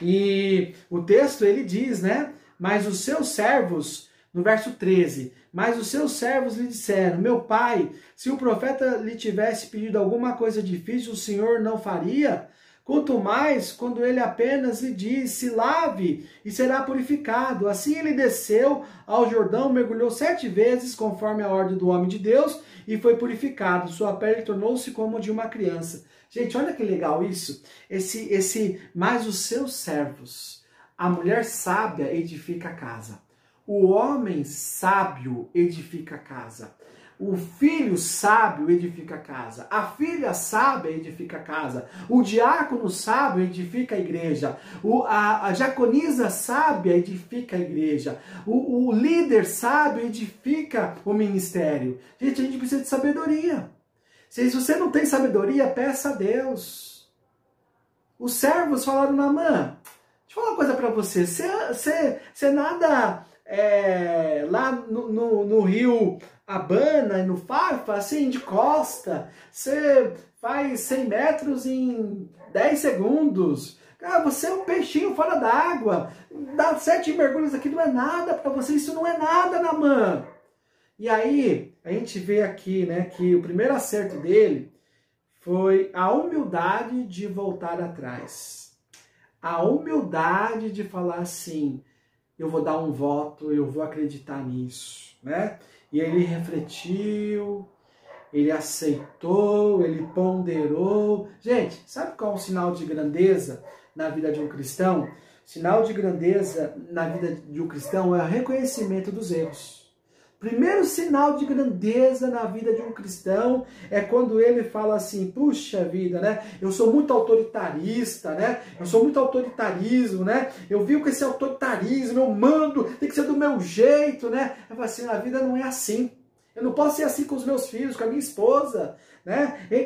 E o texto, ele diz, né? Mas os seus servos, no verso 13, mas os seus servos lhe disseram, meu pai, se o profeta lhe tivesse pedido alguma coisa difícil, o Senhor não faria? Quanto mais, quando ele apenas lhe disse, lave e será purificado. Assim ele desceu ao Jordão, mergulhou 7 vezes, conforme a ordem do homem de Deus, e foi purificado. Sua pele tornou-se como de uma criança. Gente, olha que legal isso. Mais os seus servos. A mulher sábia edifica a casa. O homem sábio edifica a casa. O filho sábio edifica a casa. A filha sábia edifica a casa. O diácono sábio edifica a igreja. A diaconisa sábia edifica a igreja. O líder sábio edifica o ministério. Gente, a gente precisa de sabedoria. Se você não tem sabedoria, peça a Deus. Os servos falaram, Naamã, deixa eu falar uma coisa para você. Você nada lá no rio Abana e no Farfa, assim, de costa. Você faz 100 metros em 10 segundos. Cara, você é um peixinho fora d'água. Dá 7 mergulhos aqui, não é nada para você. Isso não é nada, Naamã. E aí, a gente vê aqui, né, que o primeiro acerto dele foi a humildade de voltar atrás. A humildade de falar assim, eu vou dar um voto, eu vou acreditar nisso, né? E aí ele refletiu, ele aceitou, ele ponderou. Gente, sabe qual é o sinal de grandeza na vida de um cristão? Sinal de grandeza na vida de um cristão é o reconhecimento dos erros. Primeiro sinal de grandeza na vida de um cristão é quando ele fala assim, puxa vida, né? Eu sou muito autoritarista, né? Eu sou muito autoritarismo, né? Eu vivo com esse autoritarismo, eu mando, tem que ser do meu jeito, né? Eu falo assim, a vida não é assim. Eu não posso ser assim com os meus filhos, com a minha esposa, né? Ele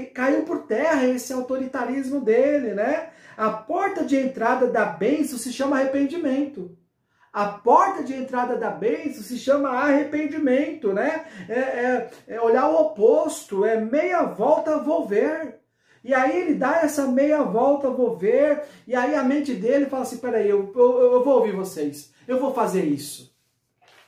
caiu por terra esse autoritarismo dele, né? A porta de entrada da bênção se chama arrependimento. A porta de entrada da bênção se chama arrependimento, né? É olhar o oposto, é meia volta, vou ver. E aí ele dá essa meia volta, vou ver, e aí a mente dele fala assim, peraí, eu vou ouvir vocês, eu vou fazer isso.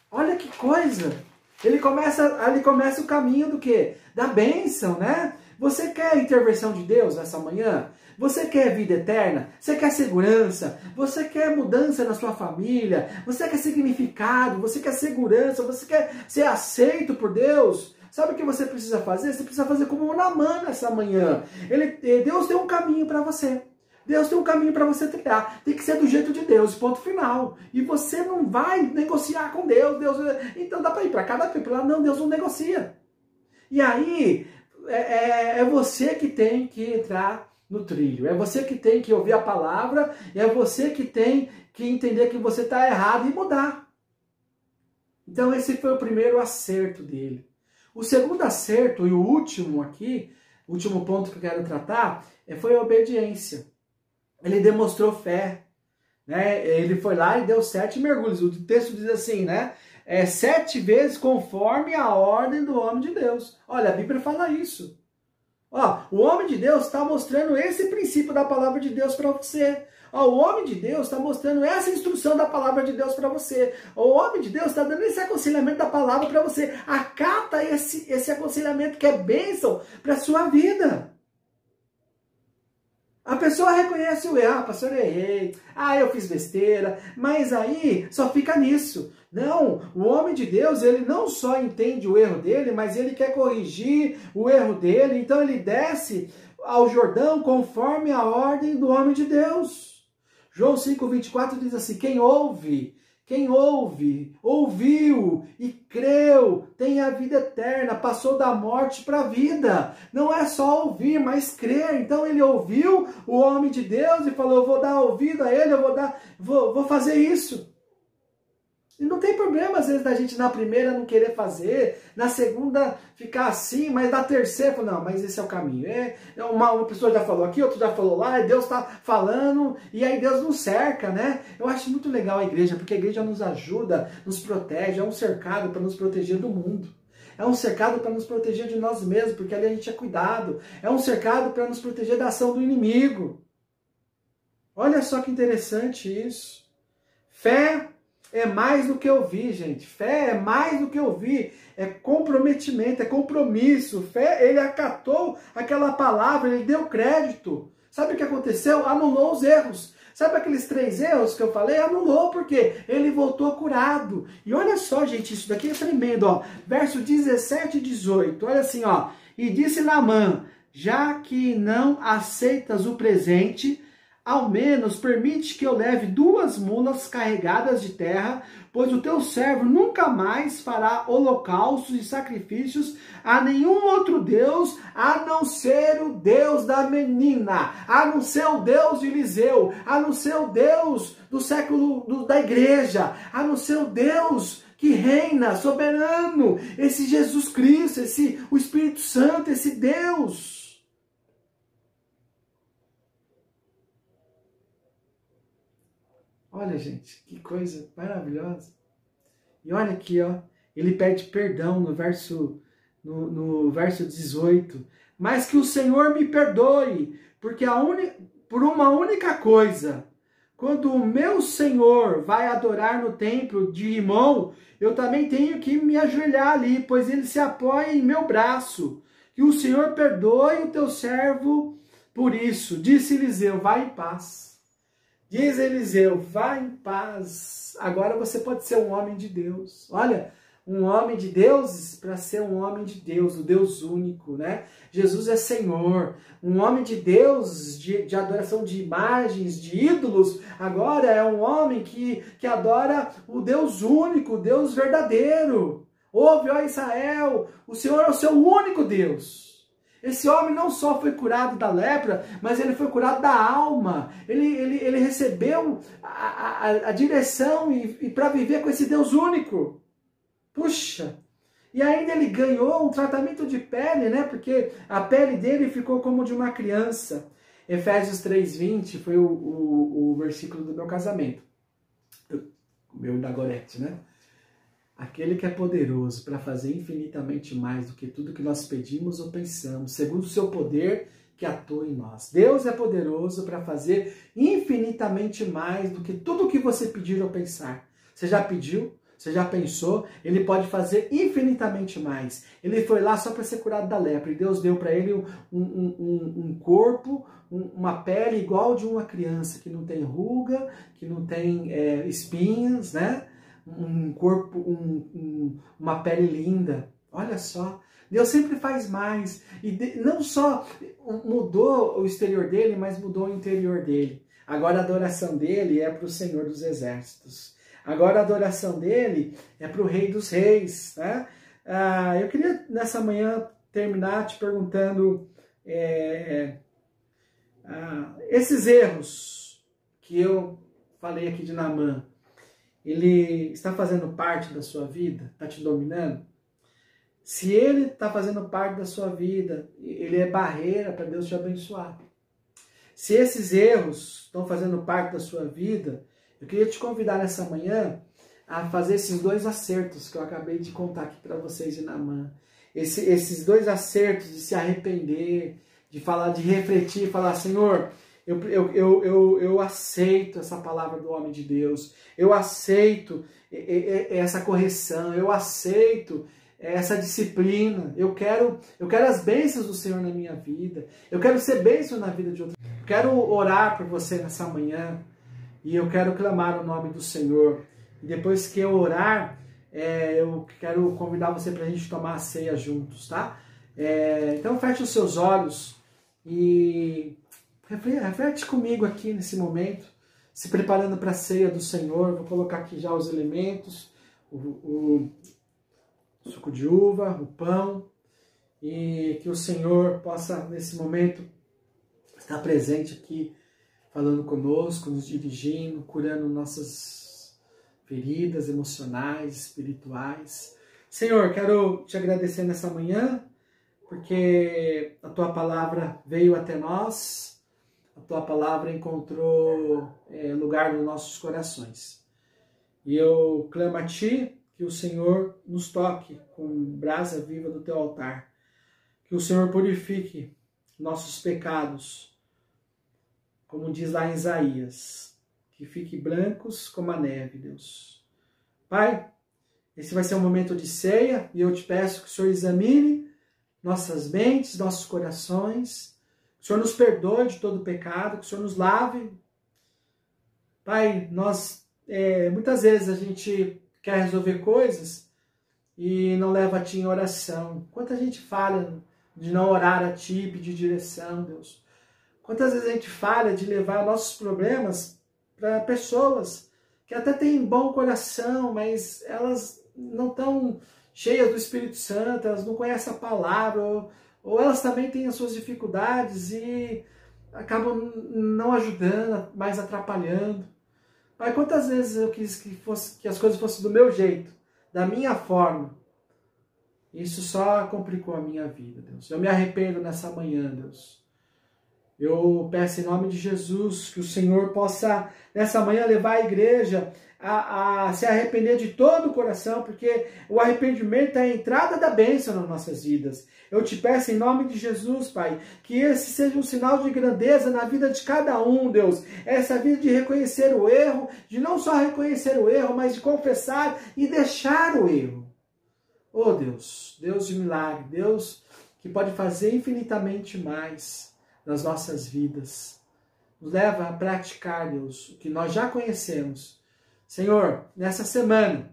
Olha que coisa! Ele começa o caminho do quê? Da bênção, né? Você quer a intervenção de Deus nessa manhã? Você quer vida eterna? Você quer segurança? Você quer mudança na sua família? Você quer significado? Você quer segurança? Você quer ser aceito por Deus? Sabe o que você precisa fazer? Você precisa fazer como o Naamã nessa manhã. Deus tem um caminho para você. Deus tem um caminho para você trilhar. Tem que ser do jeito de Deus, ponto final. E você não vai negociar com Deus. Então dá para ir para cá, dá para ir para lá. Não, Deus não negocia. E aí, é você que tem que entrar no trilho. É você que tem que ouvir a palavra. É você que tem que entender que você está errado e mudar. Então esse foi o primeiro acerto dele. O segundo acerto e o último aqui, o último ponto que eu quero tratar, foi a obediência. Ele demonstrou fé, né? Ele foi lá e deu 7 mergulhos. O texto diz assim, né? 7 vezes conforme a ordem do homem de Deus. Olha, a Bíblia fala isso. Ó, o homem de Deus está mostrando esse princípio da palavra de Deus para você. Ó, o homem de Deus está mostrando essa instrução da palavra de Deus para você. O homem de Deus está dando esse aconselhamento da palavra para você. Acata esse aconselhamento que é bênção para a sua vida. A pessoa reconhece o erro, pastor, eu errei, eu fiz besteira, mas aí só fica nisso. Não, o homem de Deus, ele não só entende o erro dele, mas ele quer corrigir o erro dele, então ele desce ao Jordão conforme a ordem do homem de Deus. João 5,24 diz assim, quem ouve, ouviu e creu, tem a vida eterna, passou da morte para a vida. Não é só ouvir, mas crer. Então ele ouviu o homem de Deus e falou, eu vou dar ouvido a ele, vou fazer isso. E não tem problema, às vezes, da gente na primeira não querer fazer, na segunda ficar assim, mas na terceira, não, mas esse é o caminho. Uma pessoa já falou aqui, outra já falou lá, e Deus está falando, e aí Deus nos cerca, né? Eu acho muito legal a igreja, porque a igreja nos ajuda, nos protege, é um cercado para nos proteger do mundo. É um cercado para nos proteger de nós mesmos, porque ali a gente é cuidado. É um cercado para nos proteger da ação do inimigo. Olha só que interessante isso. Fé é mais do que ouvir, gente. Fé é mais do que ouvir. É comprometimento, é compromisso. Fé, ele acatou aquela palavra, ele deu crédito. Sabe o que aconteceu? Anulou os erros. Sabe aqueles 3 erros que eu falei? Anulou, porque ele voltou curado. E olha só, gente, isso daqui é tremendo, ó. Verso 17 e 18. Olha assim, ó. E disse Naamã, já que não aceitas o presente, ao menos permite que eu leve 2 mulas carregadas de terra, pois o teu servo nunca mais fará holocaustos e sacrifícios a nenhum outro Deus, a não ser o Deus da menina, a não ser o Deus de Eliseu, a não ser o Deus do século da igreja, a não ser o Deus que reina, soberano, esse Jesus Cristo, o Espírito Santo, esse Deus. Olha, gente, que coisa maravilhosa. E olha aqui, ó, ele pede perdão no verso 18. Mas que o Senhor me perdoe, porque por uma única coisa, quando o meu Senhor vai adorar no templo de Rimon, eu também tenho que me ajoelhar ali, pois ele se apoia em meu braço. Que o Senhor perdoe o teu servo por isso. Disse Eliseu, vai em paz. Diz Eliseu, vá em paz. Agora você pode ser um homem de Deus. Olha, um homem de Deus para ser um homem de Deus, o Deus único, né? Jesus é Senhor. Um homem de Deus, de adoração de imagens, de ídolos, agora é um homem que adora o Deus único, o Deus verdadeiro. Ouve, ó Israel, o Senhor é o seu único Deus. Esse homem não só foi curado da lepra, mas ele foi curado da alma. Ele recebeu a direção e para viver com esse Deus único. Puxa! E ainda ele ganhou um tratamento de pele, né? Porque a pele dele ficou como de uma criança. Efésios 3:20 foi o versículo do meu casamento. O meu da Gorete, né? Aquele que é poderoso para fazer infinitamente mais do que tudo que nós pedimos ou pensamos, segundo o seu poder que atua em nós. Deus é poderoso para fazer infinitamente mais do que tudo que você pedir ou pensar. Você já pediu? Você já pensou? Ele pode fazer infinitamente mais. Ele foi lá só para ser curado da lepra. E Deus deu para ele um corpo, uma pele igual de uma criança, que não tem ruga, que não tem espinhas, né? Um corpo, uma pele linda. Olha só, Deus sempre faz mais. E não só mudou o exterior dele, mas mudou o interior dele. Agora a adoração dele é para o Senhor dos Exércitos. Agora a adoração dele é para o Rei dos Reis. Né? Eu queria nessa manhã terminar te perguntando esses erros que eu falei aqui de Naamã, ele está fazendo parte da sua vida? Está te dominando? Se ele está fazendo parte da sua vida, ele é barreira para Deus te abençoar. Se esses erros estão fazendo parte da sua vida, eu queria te convidar nessa manhã a fazer esses 2 acertos que eu acabei de contar aqui para vocês de Naamã. Esses 2 acertos de se arrepender, de falar, de refletir, falar, Senhor, eu aceito essa palavra do homem de Deus, eu aceito essa correção, eu aceito essa disciplina, eu quero as bênçãos do Senhor na minha vida, eu quero ser bênção na vida de outros. Eu quero orar por você nessa manhã e eu quero clamar o nome do Senhor. E depois que eu orar, eu quero convidar você para a gente tomar a ceia juntos, tá? Então feche os seus olhos E reflete comigo aqui nesse momento, se preparando para a ceia do Senhor. Vou colocar aqui já os elementos, o suco de uva, o pão, e que o Senhor possa, nesse momento, estar presente aqui, falando conosco, nos dirigindo, curando nossas feridas emocionais, espirituais. Senhor, quero te agradecer nessa manhã, porque a Tua palavra veio até nós, a Tua palavra encontrou lugar nos nossos corações. E eu clamo a Ti que o Senhor nos toque com brasa viva do Teu altar, que o Senhor purifique nossos pecados, como diz lá em Isaías, que fique brancos como a neve, Deus. Pai, esse vai ser um momento de ceia e eu te peço que o Senhor examine nossas mentes, nossos corações, que o Senhor nos perdoe de todo pecado, que o Senhor nos lave. Pai, muitas vezes a gente quer resolver coisas e não leva a Ti em oração. Quanta gente falha de não orar a Ti, pedir direção, Deus. Quantas vezes a gente falha de levar nossos problemas para pessoas que até têm bom coração, mas elas não estão cheias do Espírito Santo, elas não conhecem a palavra, ou elas também têm as suas dificuldades e acabam não ajudando, mais atrapalhando. Mas quantas vezes eu quis que as coisas fossem do meu jeito, da minha forma. Isso só complicou a minha vida, Deus. Eu me arrependo nessa manhã, Deus. Eu peço em nome de Jesus que o Senhor possa, nessa manhã, levar a igreja a se arrepender de todo o coração, porque o arrependimento é a entrada da bênção nas nossas vidas. Eu te peço em nome de Jesus, Pai, que esse seja um sinal de grandeza na vida de cada um, Deus. Essa vida de reconhecer o erro, de não só reconhecer o erro, mas de confessar e deixar o erro. Oh Deus, Deus de milagre, Deus que pode fazer infinitamente mais nas nossas vidas. Nos leva a praticar, Deus, o que nós já conhecemos. Senhor, nessa semana,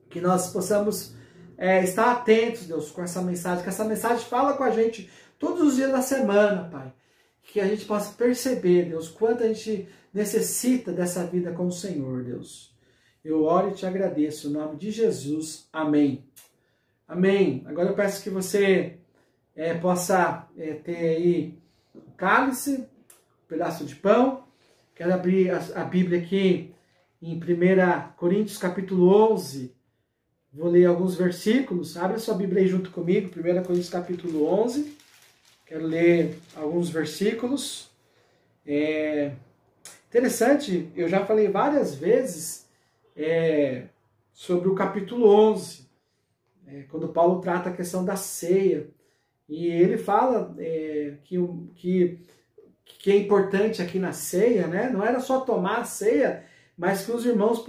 que nós possamos estar atentos, Deus, com essa mensagem, que essa mensagem fala com a gente todos os dias da semana, Pai. Que a gente possa perceber, Deus, quanto a gente necessita dessa vida com o Senhor, Deus. Eu oro e te agradeço, em nome de Jesus. Amém. Amém. Agora eu peço que você possa ter aí um cálice, um pedaço de pão. Quero abrir a Bíblia aqui em 1 Coríntios capítulo 11. Vou ler alguns versículos. Abre a sua Bíblia aí junto comigo, 1 Coríntios capítulo 11. Quero ler alguns versículos. Interessante, eu já falei várias vezes sobre o capítulo 11. Quando Paulo trata a questão da ceia, e ele fala que é importante aqui na ceia, né? Não era só tomar a ceia, mas que os irmãos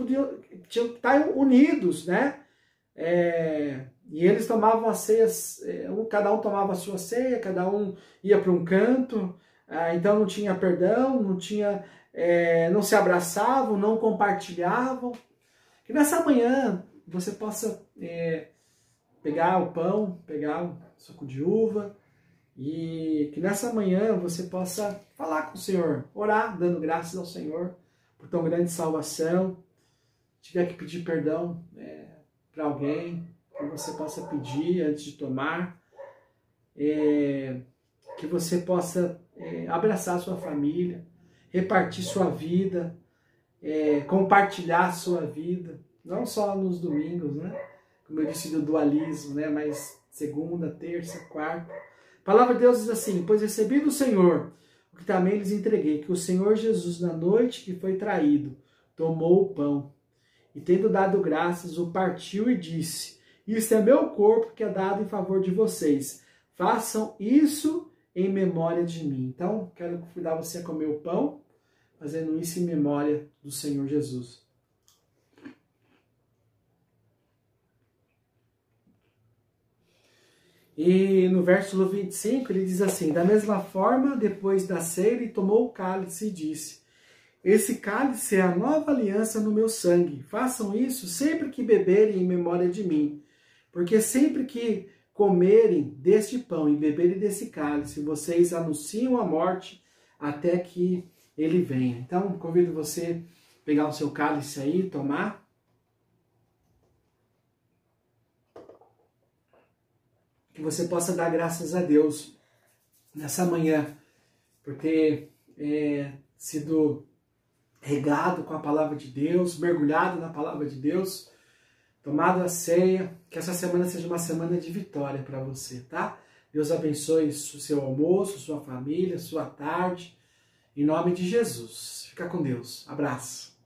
tinham que estar unidos, né? E eles tomavam as ceias, cada um tomava a sua ceia, cada um ia para um canto, então não tinha perdão, não se abraçavam, não compartilhavam. Que nessa manhã você possa pegar o pão, pegar o suco de uva, e que nessa manhã você possa falar com o Senhor, orar, dando graças ao Senhor por tão grande salvação. Se tiver que pedir perdão para alguém, que você possa pedir antes de tomar, que você possa abraçar a sua família, repartir sua vida, compartilhar a sua vida, não só nos domingos, né? Como eu disse do dualismo, né? Mas segunda, terça, quarta. A palavra de Deus diz assim: pois recebi do Senhor o que também lhes entreguei, que o Senhor Jesus, na noite que foi traído, tomou o pão, e tendo dado graças, o partiu e disse: isto é meu corpo que é dado em favor de vocês. Façam isso em memória de mim. Então, quero convidar você a comer o pão, fazendo isso em memória do Senhor Jesus. E no verso 25 ele diz assim: da mesma forma, depois da ceia, ele tomou o cálice e disse: esse cálice é a nova aliança no meu sangue. Façam isso sempre que beberem em memória de mim. Porque sempre que comerem deste pão e beberem desse cálice, vocês anunciam a morte até que ele venha. Então, convido você a pegar o seu cálice aí, tomar. Que você possa dar graças a Deus nessa manhã, por ter sido regado com a palavra de Deus, mergulhado na palavra de Deus, tomado a ceia, que essa semana seja uma semana de vitória para você, tá? Deus abençoe o seu almoço, sua família, sua tarde, em nome de Jesus. Fica com Deus. Abraço.